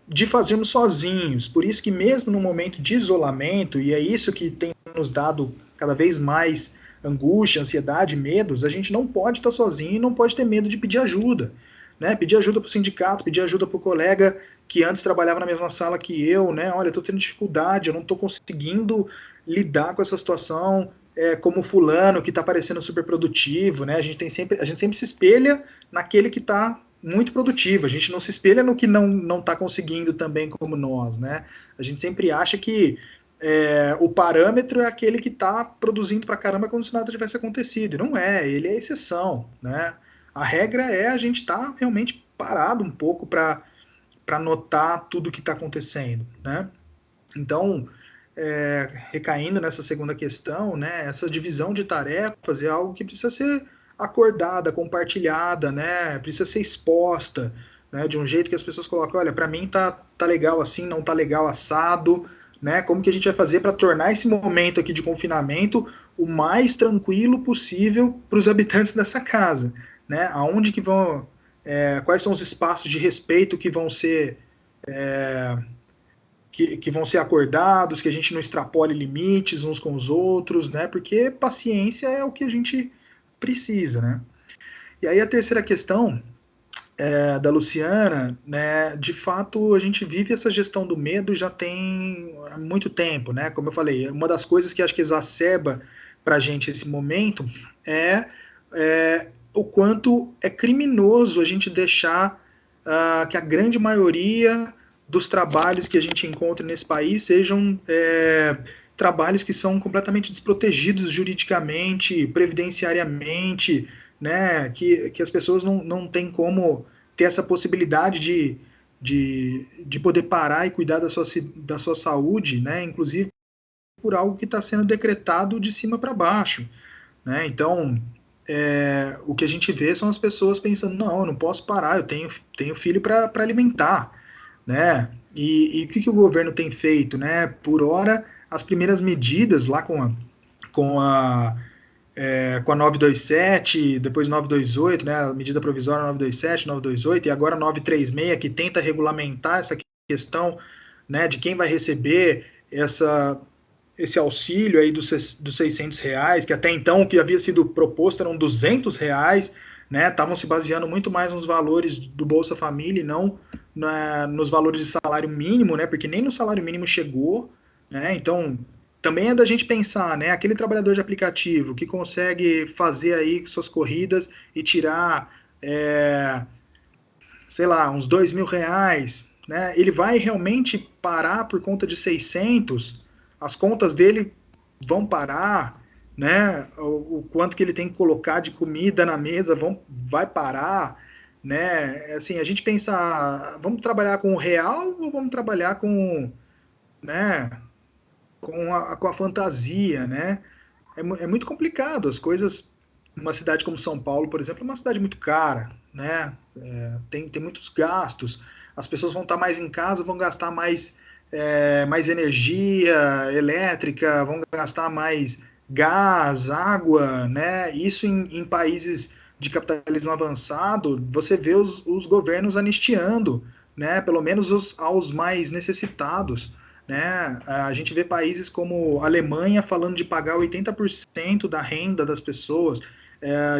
De fazermos sozinhos. Por isso que mesmo no momento de isolamento, e é isso que tem nos dado cada vez mais angústia, ansiedade, medos, a gente não pode estar sozinho e não pode ter medo de pedir ajuda. Né? Pedir ajuda para o sindicato, pedir ajuda para o colega que antes trabalhava na mesma sala que eu, né? Olha, eu estou tendo dificuldade, eu não estou conseguindo lidar com essa situação, como fulano que está parecendo super produtivo, né? A gente sempre se espelha naquele que está muito produtivo. A gente não se espelha no que não está conseguindo também como nós, né? A gente sempre acha que o parâmetro é aquele que está produzindo para caramba como se nada tivesse acontecido. E não é, ele é exceção, né? A regra é a gente estar realmente parado um pouco para notar tudo o que está acontecendo, né? Então, recaindo nessa segunda questão, né, essa divisão de tarefas é algo que precisa ser acordada, compartilhada, né, precisa ser exposta, né, de um jeito que as pessoas colocam, olha, para mim tá legal assim, não tá legal assado, né, como que a gente vai fazer para tornar esse momento aqui de confinamento o mais tranquilo possível para os habitantes dessa casa, né, aonde que vão, quais são os espaços de respeito que vão ser que vão ser acordados, que a gente não extrapole limites uns com os outros, né? Porque paciência é o que a gente precisa, né? E aí a terceira questão da Luciana, né? De fato, a gente vive essa gestão do medo já tem há muito tempo, né? Como eu falei, uma das coisas que acho que exacerba para a gente esse momento o quanto é criminoso a gente deixar que a grande maioria dos trabalhos que a gente encontra nesse país sejam trabalhos que são completamente desprotegidos juridicamente, previdenciariamente, né, que as pessoas não têm como ter essa possibilidade de poder parar e cuidar da sua saúde, né, inclusive por algo que está sendo decretado de cima para baixo. Né? Então, o que a gente vê são as pessoas pensando, não, eu não posso parar, eu tenho filho para alimentar, né? E o que o governo tem feito, né? Por hora, as primeiras medidas lá com a, com a 927, depois 928, né? A medida provisória 927, 928 e agora 936, que tenta regulamentar essa questão, né? De quem vai receber esse auxílio aí dos R$ 600, que até então o que havia sido proposto eram R$ 200, né? Estavam se baseando muito mais nos valores do Bolsa Família e não nos valores de salário mínimo, né? Porque nem no salário mínimo chegou, né? Então, também é da gente pensar, né? Aquele trabalhador de aplicativo que consegue fazer aí suas corridas e tirar, sei lá, uns R$ 2.000, né? Ele vai realmente parar por conta de 600? As contas dele vão parar, né? O quanto que ele tem que colocar de comida na mesa vai parar, né? Assim, a gente pensa, vamos trabalhar com o real ou vamos trabalhar com, né, com a fantasia, né? É muito complicado. As coisas, uma cidade como São Paulo, por exemplo, é uma cidade muito cara, né? Tem muitos gastos. As pessoas vão estar mais em casa, vão gastar mais energia elétrica, vão gastar mais gás, água, né? Isso em países de capitalismo avançado, você vê os governos anistiando, né? Pelo menos aos mais necessitados, né? A gente vê países como a Alemanha falando de pagar 80% da renda das pessoas,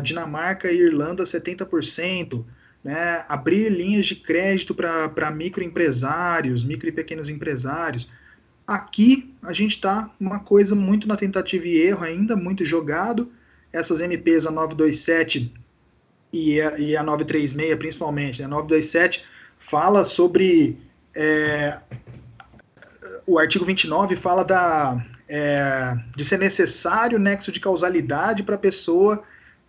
Dinamarca e Irlanda 70%, né? Abrir linhas de crédito para microempresários, micro e pequenos empresários. Aqui a gente está uma coisa muito na tentativa e erro ainda, muito jogado. Essas MPs, a 927 e a 936 principalmente, né? A 927 fala sobre o artigo 29 fala de ser necessário nexo de causalidade para a pessoa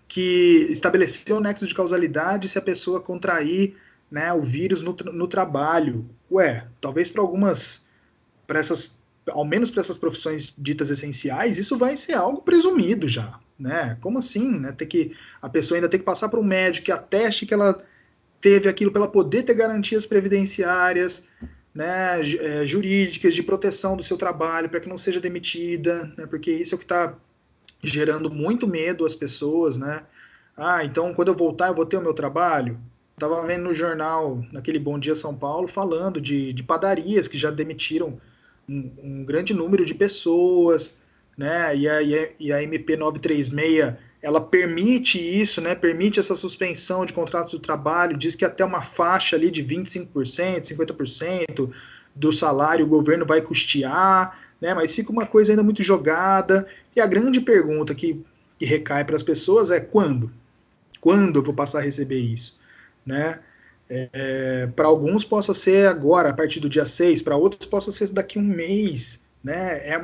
que estabeleceu o nexo de causalidade se a pessoa contrair, né, o vírus no trabalho. Talvez ao menos para essas profissões ditas essenciais, isso vai ser algo presumido já, né? Como assim, né? A pessoa ainda tem que passar para um médico que ateste que ela teve aquilo para ela poder ter garantias previdenciárias, né, jurídicas de proteção do seu trabalho para que não seja demitida, né? Porque isso é o que está gerando muito medo às pessoas, né? Então quando eu voltar eu vou ter o meu trabalho. Estava vendo no jornal, naquele Bom Dia São Paulo, falando de padarias que já demitiram um grande número de pessoas, né? E a MP 936, ela permite isso, né? Permite essa suspensão de contratos do trabalho, diz que até uma faixa ali de 25%, 50% do salário o governo vai custear, né? Mas fica uma coisa ainda muito jogada. E a grande pergunta que recai para as pessoas é quando? Quando eu vou passar a receber isso, né? Para alguns possa ser agora, a partir do dia 6, para outros possa ser daqui a um mês, né? É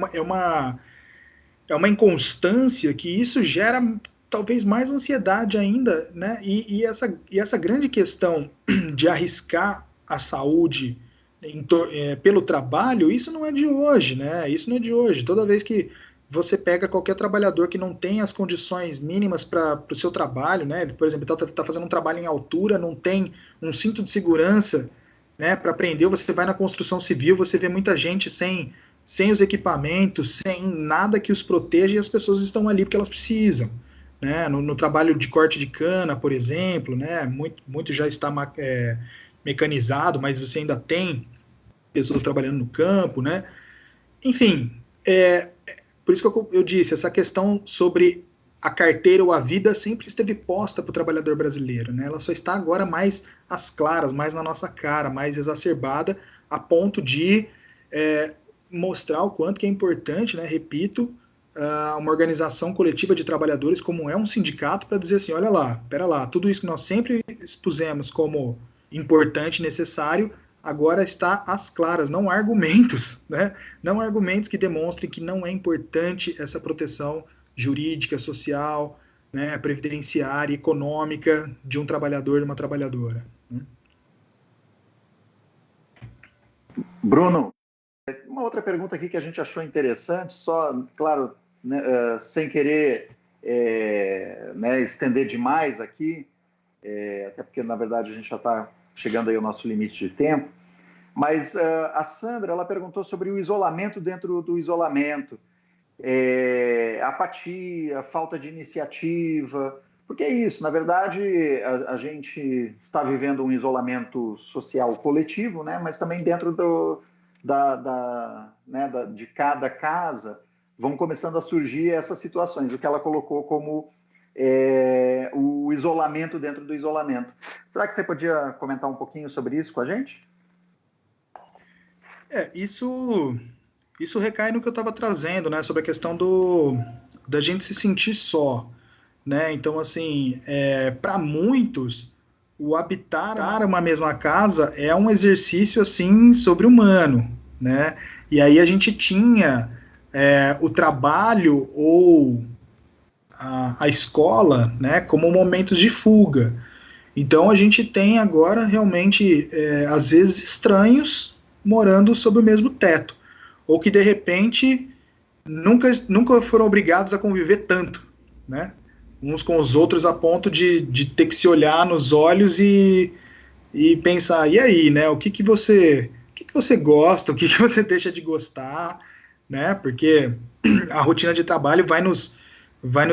uma inconstância que isso gera talvez mais ansiedade ainda, né? E essa grande questão de arriscar a saúde pelo trabalho, isso não é de hoje, né? Isso não é de hoje. Toda vez que você pega qualquer trabalhador que não tem as condições mínimas para o seu trabalho, né? Por exemplo, está fazendo um trabalho em altura, não tem um cinto de segurança, né, para prender, você vai na construção civil, você vê muita gente sem os equipamentos, sem nada que os proteja, e as pessoas estão ali porque elas precisam, né? No trabalho de corte de cana, por exemplo, né? Muito já está mecanizado, mas você ainda tem pessoas trabalhando no campo, né? Enfim, por isso que eu disse, essa questão sobre a carteira ou a vida sempre esteve posta para o trabalhador brasileiro, né? Ela só está agora mais às claras, mais na nossa cara, mais exacerbada, a ponto de mostrar o quanto que é importante, né? Repito, uma organização coletiva de trabalhadores como é um sindicato para dizer assim, olha lá, pera lá, tudo isso que nós sempre expusemos como importante e necessário, agora está às claras, não há argumentos, né? Não há argumentos que demonstrem que não é importante essa proteção jurídica, social, né, previdenciária, econômica de um trabalhador e de uma trabalhadora. Né? Bruno, uma outra pergunta aqui que a gente achou interessante, só, claro, né, sem querer né, estender demais aqui, até porque, na verdade, a gente já está chegando aí ao nosso limite de tempo, mas a Sandra, ela perguntou sobre o isolamento dentro do isolamento, apatia, falta de iniciativa, porque é isso, na verdade, a gente está vivendo um isolamento social coletivo, né, mas também dentro de cada casa vão começando a surgir essas situações, o que ela colocou como o isolamento dentro do isolamento. Será que você podia comentar um pouquinho sobre isso com a gente? Isso recai no que eu estava trazendo, né, sobre a questão da gente se sentir só, né? Então, assim, para muitos, o habitar uma mesma casa é um exercício assim sobre-humano, né? E aí a gente tinha o trabalho ou a escola, né, como momentos de fuga. Então a gente tem agora realmente, às vezes, estranhos morando sob o mesmo teto, ou que de repente nunca foram obrigados a conviver tanto, né? Uns com os outros a ponto de ter que se olhar nos olhos e pensar, e aí, né? O que que você gosta, o que que você deixa de gostar, né? Porque a rotina de trabalho vai nos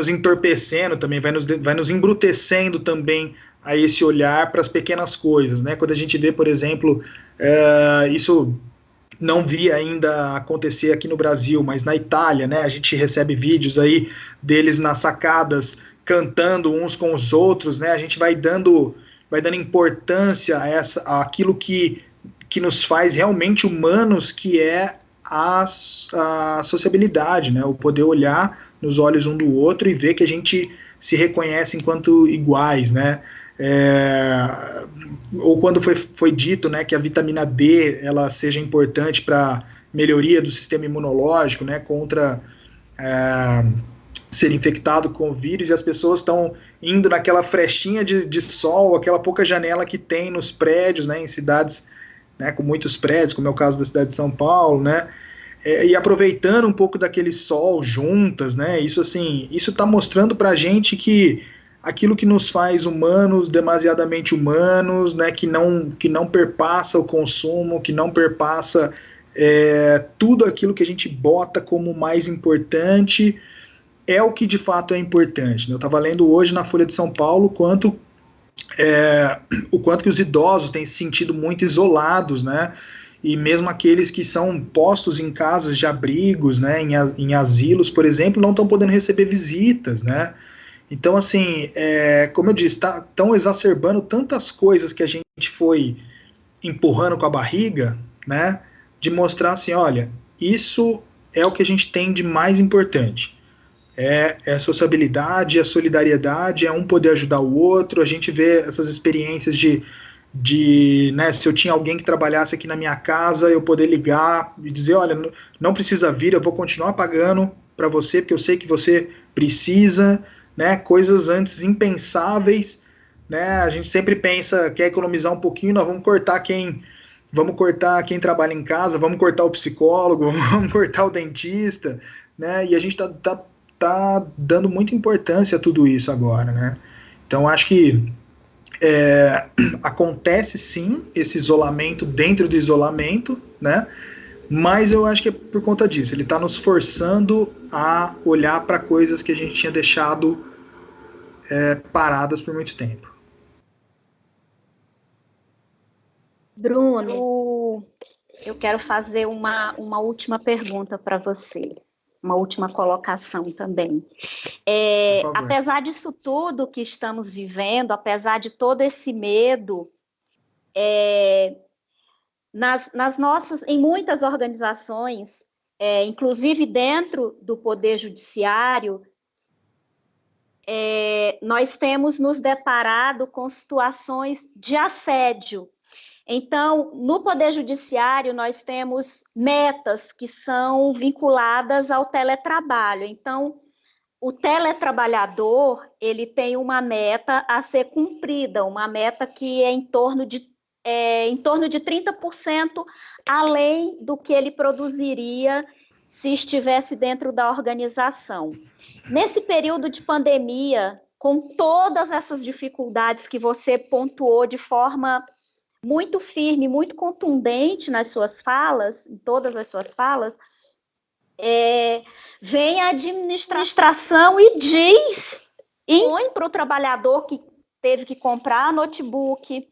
entorpecendo também, vai nos embrutecendo também a esse olhar para as pequenas coisas, né? Quando a gente vê, por exemplo, isso não vi ainda acontecer aqui no Brasil, mas na Itália, né? A gente recebe vídeos aí deles nas sacadas cantando uns com os outros, né? A gente vai dando importância àquilo que nos faz realmente humanos, que é a sociabilidade, né? O poder olhar nos olhos um do outro e ver que a gente se reconhece enquanto iguais, né? É, ou quando foi dito, né, que a vitamina D ela seja importante para melhoria do sistema imunológico, né, contra é, ser infectado com o vírus, e as pessoas estão indo naquela frestinha de sol, aquela pouca janela que tem nos prédios, né, em cidades, né, com muitos prédios, como é o caso da cidade de São Paulo, né, e aproveitando um pouco daquele sol juntas, né? Isso assim, isso está mostrando para a gente que aquilo que nos faz humanos, demasiadamente humanos, né? Que não perpassa o consumo, que não perpassa tudo aquilo que a gente bota como mais importante, é o que de fato é importante, né? Eu estava lendo hoje na Folha de São Paulo o quanto que os idosos têm se sentido muito isolados, né? E mesmo aqueles que são postos em casas de abrigos, né, em asilos, por exemplo, não estão podendo receber visitas, né? Então, assim, como eu disse, estão exacerbando tantas coisas que a gente foi empurrando com a barriga, né? De mostrar assim, olha, isso é o que a gente tem de mais importante. É a sociabilidade, a solidariedade, é um poder ajudar o outro. A gente vê essas experiências né, se eu tinha alguém que trabalhasse aqui na minha casa, eu poder ligar e dizer, olha, não precisa vir, eu vou continuar pagando para você, porque eu sei que você precisa, né, coisas antes impensáveis, né, a gente sempre pensa, quer economizar um pouquinho, nós vamos cortar quem trabalha em casa, vamos cortar o psicólogo, vamos cortar o dentista, né, e a gente tá dando muita importância a tudo isso agora, né, então acho que acontece sim esse isolamento dentro do isolamento, né? Mas eu acho que é por conta disso. Ele está nos forçando a olhar para coisas que a gente tinha deixado paradas por muito tempo. Bruno, eu quero fazer uma última pergunta para você, uma última colocação também. Por favor. Apesar disso tudo que estamos vivendo, apesar de todo esse medo, em muitas organizações, inclusive dentro do Poder Judiciário, nós temos nos deparado com situações de assédio. Então, no Poder Judiciário, nós temos metas que são vinculadas ao teletrabalho. Então, o teletrabalhador, ele tem uma meta a ser cumprida, uma meta que é em torno de 30% além do que ele produziria se estivesse dentro da organização. Nesse período de pandemia, com todas essas dificuldades que você pontuou de forma muito firme, muito contundente nas suas falas, em todas as suas falas, vem a administração e impõe para o trabalhador que teve que comprar notebook,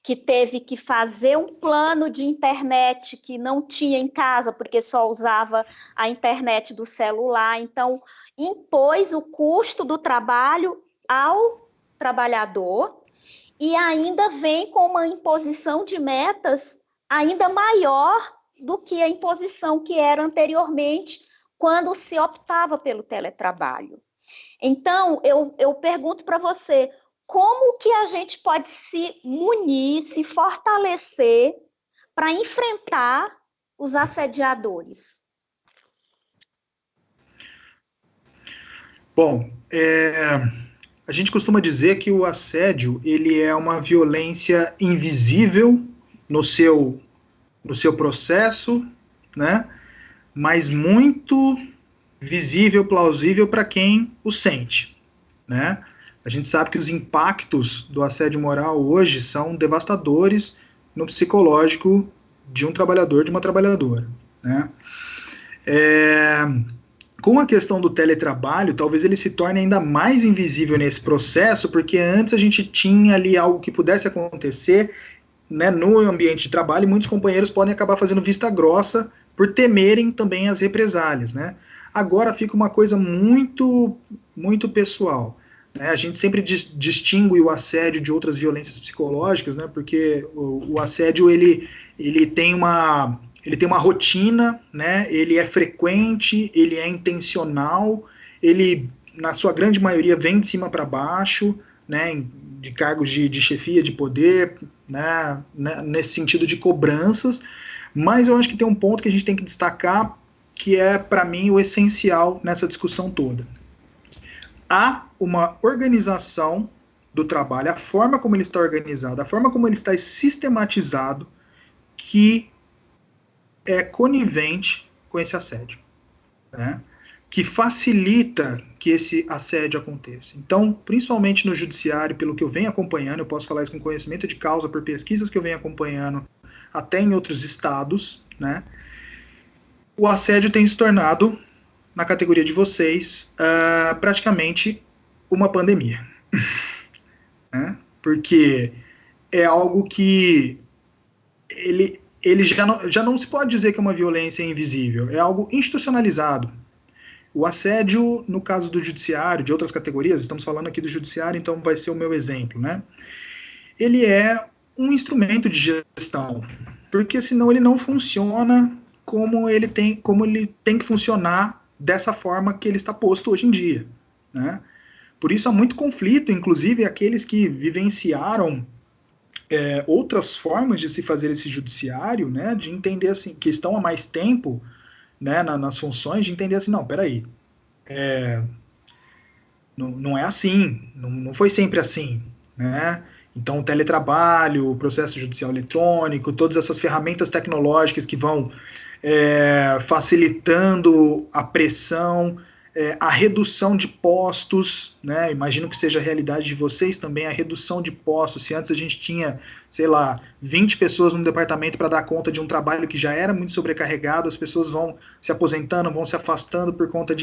que teve que fazer um plano de internet que não tinha em casa, porque só usava a internet do celular. Então, impôs o custo do trabalho ao trabalhador e ainda vem com uma imposição de metas ainda maior do que a imposição que era anteriormente, quando se optava pelo teletrabalho. Então, eu pergunto para você, como que a gente pode se munir, se fortalecer para enfrentar os assediadores? Bom, a gente costuma dizer que o assédio ele é uma violência invisível no seu, no seu processo, né? Mas muito visível, plausível para quem o sente, né? A gente sabe que os impactos do assédio moral hoje são devastadores no psicológico de um trabalhador, de uma trabalhadora, né? É, com a questão do teletrabalho, talvez ele se torne ainda mais invisível nesse processo, porque antes a gente tinha ali algo que pudesse acontecer, né, no ambiente de trabalho, e muitos companheiros podem acabar fazendo vista grossa por temerem também as represálias, né? Agora fica uma coisa muito pessoal, né? A gente sempre distingue o assédio de outras violências psicológicas, né? Porque o assédio ele tem uma rotina, né? Ele é frequente, ele é intencional, ele na sua grande maioria vem de cima para baixo, né? De cargos de chefia, de poder, né? Nesse sentido de cobranças. Mas eu acho que tem um ponto que a gente tem que destacar que é, para mim, o essencial nessa discussão toda. Há uma organização do trabalho, a forma como ele está organizado, a forma como ele está sistematizado, que é conivente com esse assédio, né? Que facilita que esse assédio aconteça. Então, principalmente no judiciário, pelo que eu venho acompanhando, eu posso falar isso com conhecimento de causa, por pesquisas que eu venho acompanhando, até em outros estados, né? O assédio tem se tornado, na categoria de vocês, praticamente uma pandemia. Né? Porque é algo que ele já não se pode dizer que é uma violência invisível, é algo institucionalizado. O assédio, no caso do judiciário, de outras categorias, estamos falando aqui do judiciário, então vai ser o meu exemplo, né? Ele é um instrumento de gestão, porque senão ele não funciona como ele tem que funcionar dessa forma que ele está posto hoje em dia, né? Por isso há muito conflito, inclusive aqueles que vivenciaram outras formas de se fazer esse judiciário, né, de entender assim, que estão há mais tempo, né, nas funções, de entender assim, não, peraí, não é assim, não foi sempre assim, né? Então, o teletrabalho, o processo judicial eletrônico, todas essas ferramentas tecnológicas que vão facilitando a pressão, a redução de postos, né? Imagino que seja a realidade de vocês também, a redução de postos. Se antes a gente tinha, sei lá, 20 pessoas no departamento para dar conta de um trabalho que já era muito sobrecarregado, as pessoas vão se aposentando, vão se afastando por conta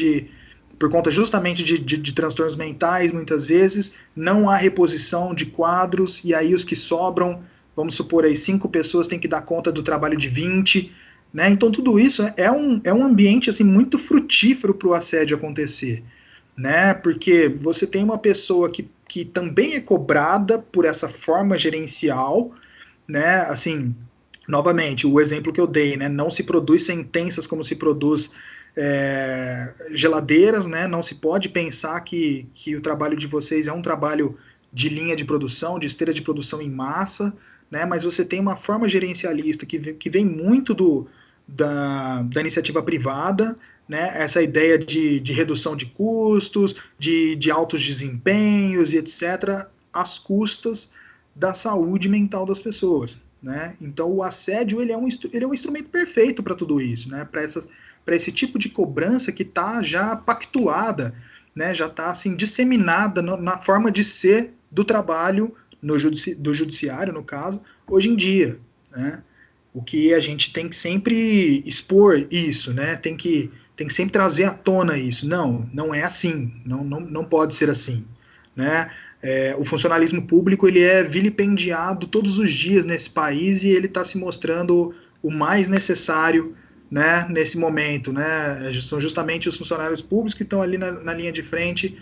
justamente de transtornos mentais, muitas vezes, não há reposição de quadros, e aí os que sobram, vamos supor aí, 5 pessoas têm que dar conta do trabalho de 20, né? Então tudo isso é um ambiente assim, muito frutífero para o assédio acontecer, né? Porque você tem uma pessoa que também é cobrada por essa forma gerencial, né? Assim, novamente, o exemplo que eu dei, né? Não se produz sentenças como se produz geladeiras, né? Não se pode pensar que o trabalho de vocês é um trabalho de linha de produção, de esteira de produção em massa, né? Mas você tem uma forma gerencialista que vem muito da iniciativa privada, né? Essa ideia de redução de custos, de altos desempenhos e etc., às custas da saúde mental das pessoas, né? Então o assédio ele é um instrumento perfeito para tudo isso, né? Para esse tipo de cobrança que está já pactuada, né? Já está assim disseminada na forma de ser do trabalho do judiciário, no caso, hoje em dia, né? O que a gente tem que sempre expor isso, né? Tem que sempre trazer à tona isso. Não é assim, não pode ser assim, né? O funcionalismo público ele é vilipendiado todos os dias nesse país e ele está se mostrando o mais necessário, né, nesse momento, né? São justamente os funcionários públicos que estão ali na linha de frente,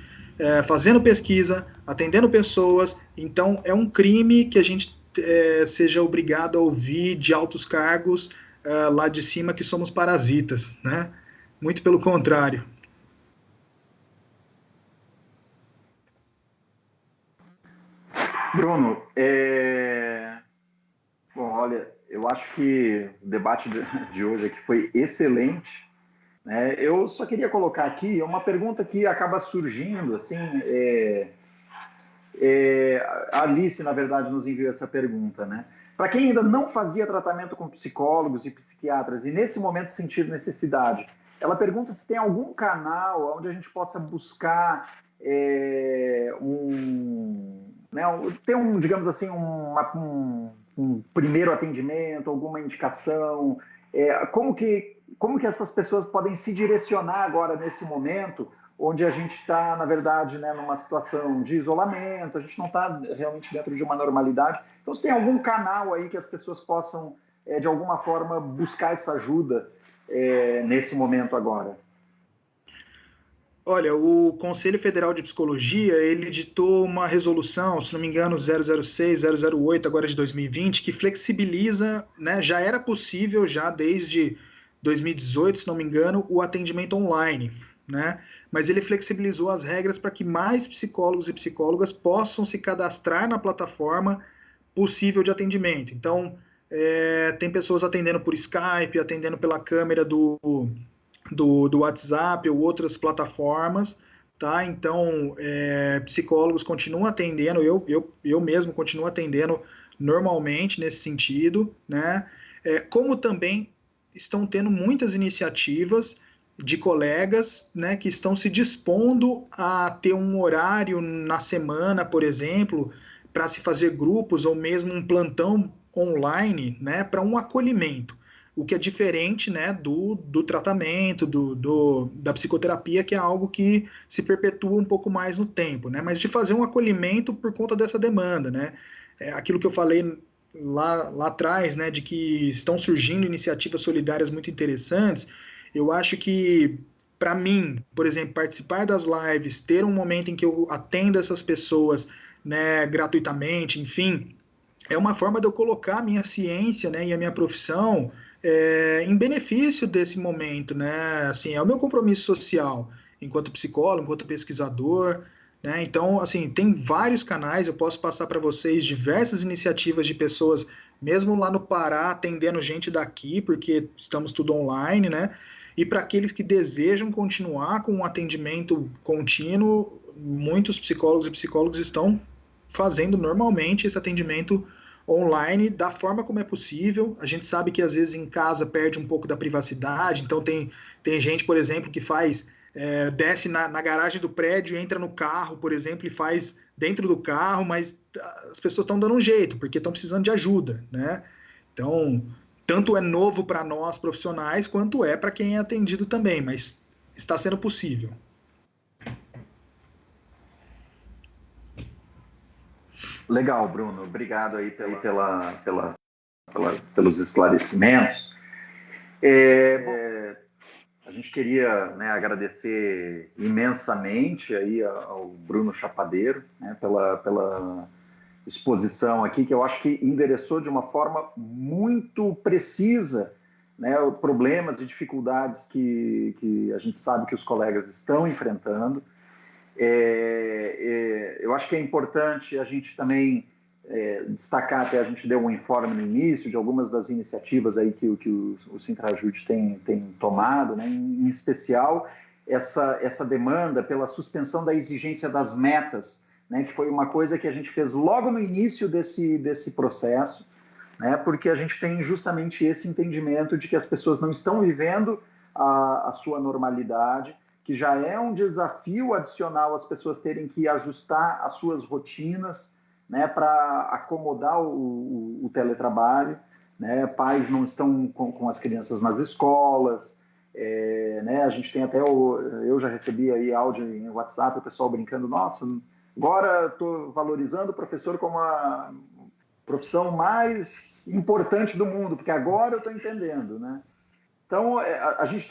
fazendo pesquisa, atendendo pessoas. Então é um crime que a gente seja obrigado a ouvir de altos cargos lá de cima que somos parasitas, né? Muito pelo contrário. Bruno, bom, olha, eu acho que o debate de hoje aqui foi excelente, né? Eu só queria colocar aqui uma pergunta que acaba surgindo, assim, A Alice, na verdade, nos enviou essa pergunta, né? Para quem ainda não fazia tratamento com psicólogos e psiquiatras e nesse momento sentir necessidade, ela pergunta se tem algum canal onde a gente possa buscar ter digamos assim, um primeiro atendimento, alguma indicação. Como que essas pessoas podem se direcionar agora nesse momento onde a gente está, na verdade, né, numa situação de isolamento, a gente não está realmente dentro de uma normalidade. Então, se tem algum canal aí que as pessoas possam, de alguma forma, buscar essa ajuda nesse momento agora? Olha, o Conselho Federal de Psicologia, ele editou uma resolução, se não me engano, 006-008, agora de 2020, que flexibiliza, né, já era possível, já desde 2018, se não me engano, o atendimento online, né, mas ele flexibilizou as regras para que mais psicólogos e psicólogas possam se cadastrar na plataforma possível de atendimento. Então, tem pessoas atendendo por Skype, atendendo pela câmera do WhatsApp ou outras plataformas, tá? Então, psicólogos continuam atendendo, eu mesmo continuo atendendo normalmente nesse sentido, né? Como também estão tendo muitas iniciativas de colegas, né, que estão se dispondo a ter um horário na semana, por exemplo, para se fazer grupos ou mesmo um plantão online, né, para um acolhimento, o que é diferente, né, do tratamento, da psicoterapia, que é algo que se perpetua um pouco mais no tempo, né, mas de fazer um acolhimento por conta dessa demanda, né, aquilo que eu falei lá atrás, né, de que estão surgindo iniciativas solidárias muito interessantes. Eu acho que, para mim, por exemplo, participar das lives, ter um momento em que eu atendo essas pessoas, né, gratuitamente, enfim, é uma forma de eu colocar a minha ciência, né, e a minha profissão em benefício desse momento, né, assim, é o meu compromisso social, enquanto psicólogo, enquanto pesquisador, né, então, assim, tem vários canais, eu posso passar para vocês diversas iniciativas de pessoas, mesmo lá no Pará, atendendo gente daqui, porque estamos tudo online, né, e para aqueles que desejam continuar com um atendimento contínuo, muitos psicólogos e psicólogos estão fazendo normalmente esse atendimento online da forma como é possível. A gente sabe que às vezes em casa perde um pouco da privacidade, então tem gente, por exemplo, que faz, desce na garagem do prédio, entra no carro, por exemplo, e faz dentro do carro, mas as pessoas estão dando um jeito, porque estão precisando de ajuda, né? Então, tanto é novo para nós profissionais, quanto é para quem é atendido também, mas está sendo possível. Legal, Bruno. Obrigado aí pelos esclarecimentos. A gente queria, né, agradecer imensamente aí ao Bruno Chapadeiro, né, pela exposição aqui, que eu acho que endereçou de uma forma muito precisa, né, os problemas e dificuldades que a gente sabe que os colegas estão enfrentando. Eu acho que é importante a gente também destacar, até a gente deu um informe no início de algumas das iniciativas aí que o Sintrajude tem tomado, né, em especial essa demanda pela suspensão da exigência das metas, né, que foi uma coisa que a gente fez logo no início desse processo, né, porque a gente tem justamente esse entendimento de que as pessoas não estão vivendo a sua normalidade, que já é um desafio adicional as pessoas terem que ajustar as suas rotinas, né, para acomodar o teletrabalho, né, pais não estão com as crianças nas escolas, né, a gente tem até, eu já recebi aí áudio em WhatsApp, o pessoal brincando, nossa, agora estou valorizando o professor como a profissão mais importante do mundo, porque agora eu estou entendendo, né? Então, a gente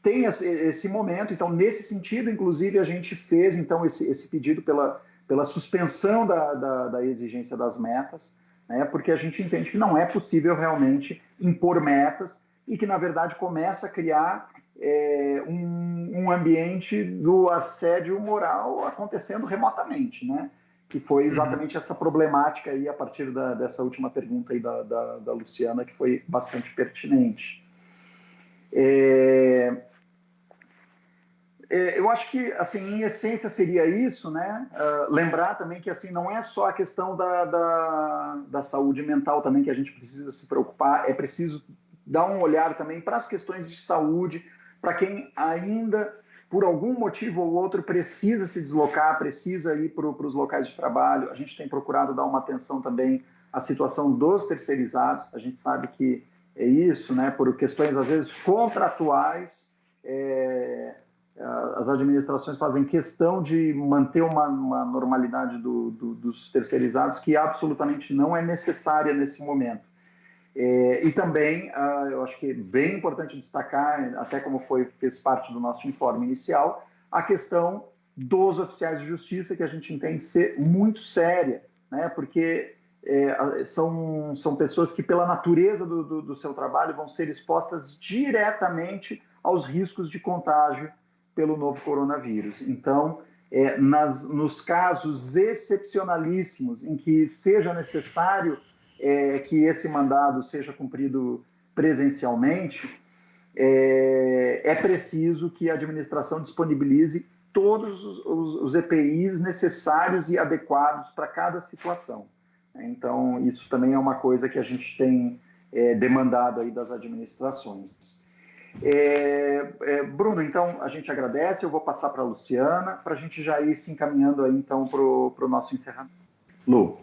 tem esse momento, então, nesse sentido, inclusive, a gente fez, então, esse pedido pela suspensão da exigência das metas, né, porque a gente entende que não é possível realmente impor metas e que, na verdade, começa a criar um ambiente do assédio moral acontecendo remotamente, né? Que foi exatamente essa problemática aí a partir dessa última pergunta aí da Luciana, que foi bastante pertinente. eu acho que, assim, em essência seria isso, né? Lembrar também que, assim, não é só a questão da saúde mental também que a gente precisa se preocupar, é preciso dar um olhar também para as questões de saúde, para quem ainda, por algum motivo ou outro, precisa se deslocar, precisa ir para os locais de trabalho. A gente tem procurado dar uma atenção também à situação dos terceirizados. A gente sabe que é isso, né? Por questões, às vezes, contratuais, as administrações fazem questão de manter uma normalidade dos terceirizados que absolutamente não é necessária nesse momento. E também, eu acho que é bem importante destacar, até como fez parte do nosso informe inicial, a questão dos oficiais de justiça, que a gente entende ser muito séria, né? Porque são pessoas que, pela natureza do seu trabalho, vão ser expostas diretamente aos riscos de contágio pelo novo coronavírus. Então, nos casos excepcionalíssimos em que seja necessário que esse mandado seja cumprido presencialmente, é preciso que a administração disponibilize todos os EPIs necessários e adequados para cada situação. Então, isso também é uma coisa que a gente tem demandado aí das administrações. Bruno, então a gente agradece, eu vou passar para a Luciana, para a gente já ir se encaminhando aí então para o nosso encerramento. Lu.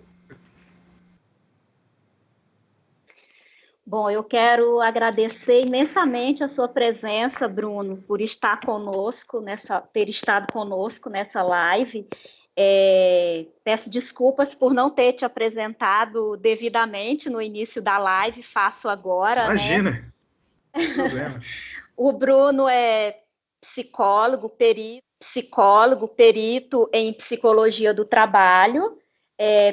Bom, eu quero agradecer imensamente a sua presença, Bruno, por estar conosco, ter estado conosco nessa live. Peço desculpas por não ter te apresentado devidamente no início da live, faço agora. Imagina, né? Não tem problema. O Bruno é psicólogo, perito em psicologia do trabalho,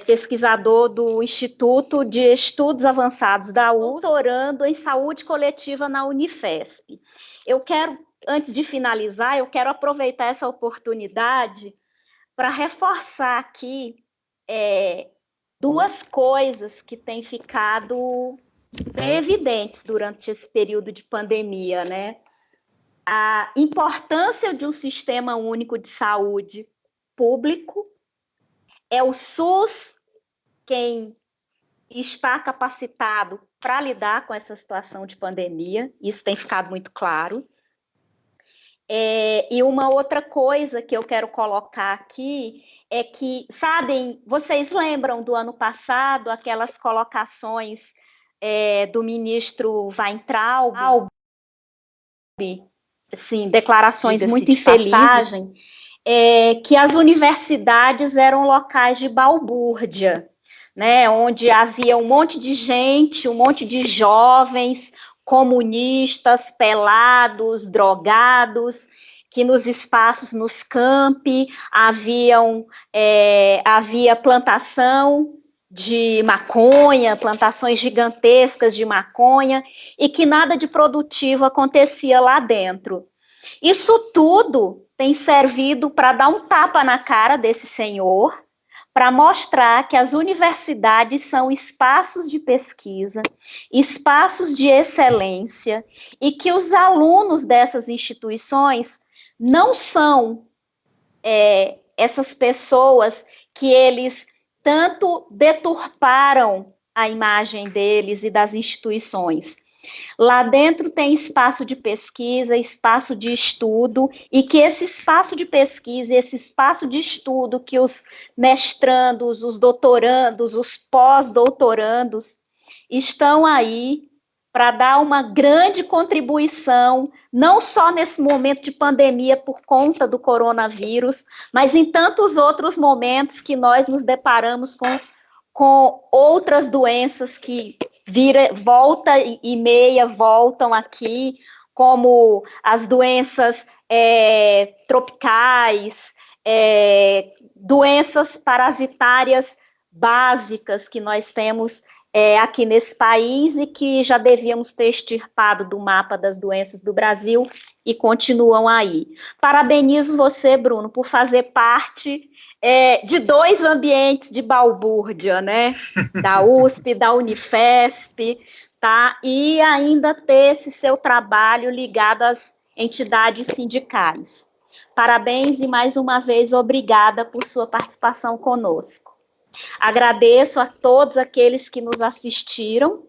pesquisador do Instituto de Estudos Avançados da USP, doutorando em saúde coletiva na Unifesp. Eu quero, antes de finalizar, eu quero aproveitar essa oportunidade para reforçar aqui duas coisas que têm ficado bem evidentes durante esse período de pandemia, né? A importância de um sistema único de saúde público, é o SUS quem está capacitado para lidar com essa situação de pandemia, isso tem ficado muito claro. E uma outra coisa que eu quero colocar aqui é que, sabem, vocês lembram do ano passado, aquelas colocações do ministro Weintraub, assim, declarações muito infelizes, que as universidades eram locais de balbúrdia, né, onde havia um monte de gente, um monte de jovens comunistas, pelados, drogados, que nos espaços, nos campi, havia plantação de maconha, plantações gigantescas de maconha, e que nada de produtivo acontecia lá dentro. Isso tudo tem servido para dar um tapa na cara desse senhor, para mostrar que as universidades são espaços de pesquisa, espaços de excelência, e que os alunos dessas instituições não são essas pessoas que eles tanto deturparam a imagem deles e das instituições. Lá dentro tem espaço de pesquisa, espaço de estudo, e que esse espaço de pesquisa, esse espaço de estudo que os mestrandos, os doutorandos, os pós-doutorandos estão aí para dar uma grande contribuição, não só nesse momento de pandemia por conta do coronavírus, mas em tantos outros momentos que nós nos deparamos com outras doenças que volta e meia voltam aqui, como as doenças tropicais, doenças parasitárias básicas que nós temos aqui nesse país e que já devíamos ter extirpado do mapa das doenças do Brasil e continuam aí. Parabenizo você, Bruno, por fazer parte de dois ambientes de balbúrdia, né? Da USP, da Unifesp, tá? E ainda ter esse seu trabalho ligado às entidades sindicais. parabéns e mais uma vez obrigada por sua participação conosco. Agradeço a todos aqueles que nos assistiram,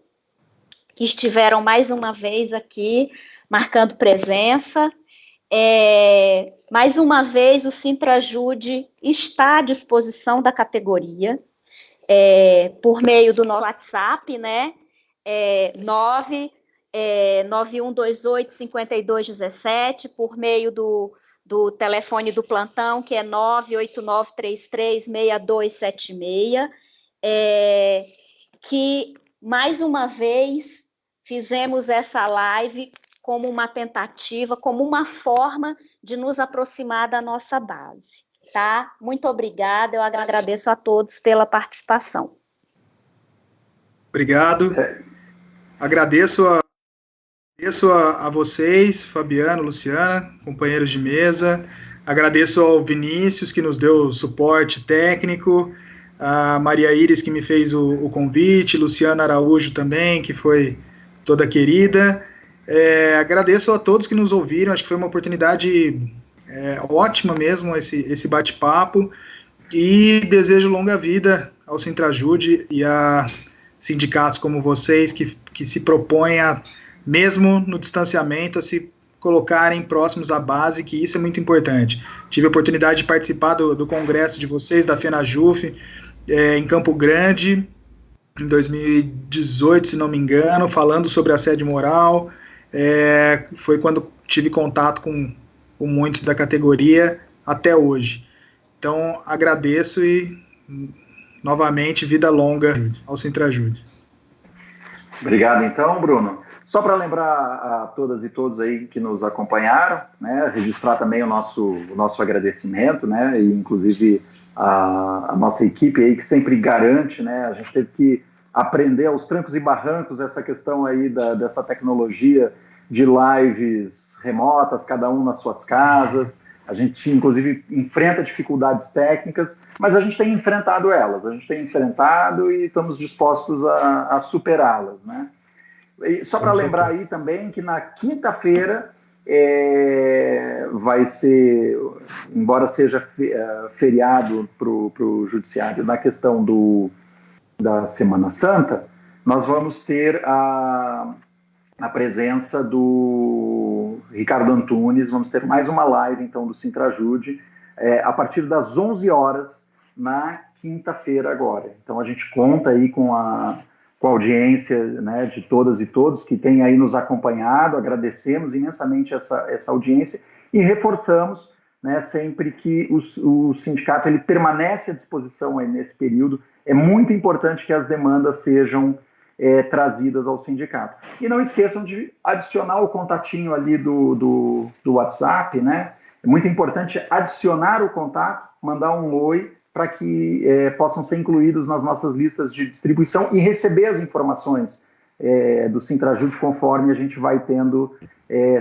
que estiveram mais uma vez aqui, marcando presença. Mais uma vez, o Sintrajude está à disposição da categoria, por meio do nosso WhatsApp, né? 9128-5217, por meio do telefone do plantão, que é 989336276, que, mais uma vez, fizemos essa live como uma tentativa, como uma forma de nos aproximar da nossa base, tá? Muito obrigada, eu agradeço a todos pela participação. Obrigado. Agradeço a vocês, Fabiano, Luciana, companheiros de mesa. Agradeço ao Vinícius, que nos deu suporte técnico, a Maria Iris, que me fez o convite, Luciana Araújo também, que foi toda querida. Agradeço a todos que nos ouviram, acho que foi uma oportunidade ótima mesmo esse bate-papo, e desejo longa vida ao Sintrajude e a sindicatos como vocês que se propõem a, mesmo no distanciamento, a se colocarem próximos à base, que isso é muito importante. Tive a oportunidade de participar do congresso de vocês, da FENAJUF, em Campo Grande, em 2018, se não me engano, falando sobre assédio moral. Foi quando tive contato com muitos da categoria até hoje. Então, agradeço e, novamente, vida longa ao Sintrajude. Obrigado, então, Bruno. Só para lembrar a todas e todos aí que nos acompanharam, né, registrar também o nosso agradecimento, né, e inclusive a nossa equipe aí que sempre garante, né, a gente teve que aprender aos trancos e barrancos essa questão aí dessa tecnologia de lives remotas, cada um nas suas casas. A gente, inclusive, enfrenta dificuldades técnicas, mas a gente tem enfrentado elas, e estamos dispostos a superá-las, né? E só para lembrar aí também que na quinta-feira vai ser, embora seja feriado para o Judiciário na questão da Semana Santa, nós vamos ter a presença do Ricardo Antunes, vamos ter mais uma live, então, do Sintrajude, a partir das 11 horas, na quinta-feira agora. Então, a gente conta aí com a audiência, né, de todas e todos que têm aí nos acompanhado, agradecemos imensamente essa audiência e reforçamos, né, sempre que o sindicato ele permanece à disposição aí nesse período. É muito importante que as demandas sejam trazidas ao sindicato. E não esqueçam de adicionar o contatinho ali do WhatsApp, né? É muito importante adicionar o contato, mandar um oi, para que possam ser incluídos nas nossas listas de distribuição e receber as informações do Sintrajude conforme a gente vai tendo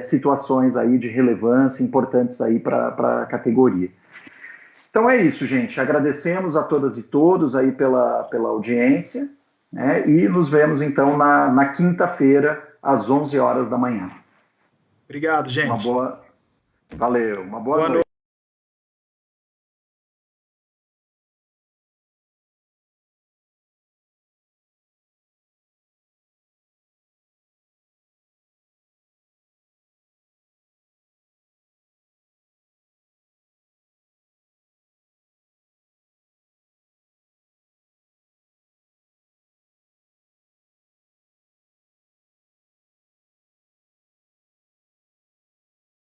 situações aí de relevância importantes aí para a categoria. Então é isso, gente. Agradecemos a todas e todos aí pela audiência, né? E nos vemos então na quinta-feira às 11 horas da manhã. Obrigado, gente. Valeu, uma boa noite.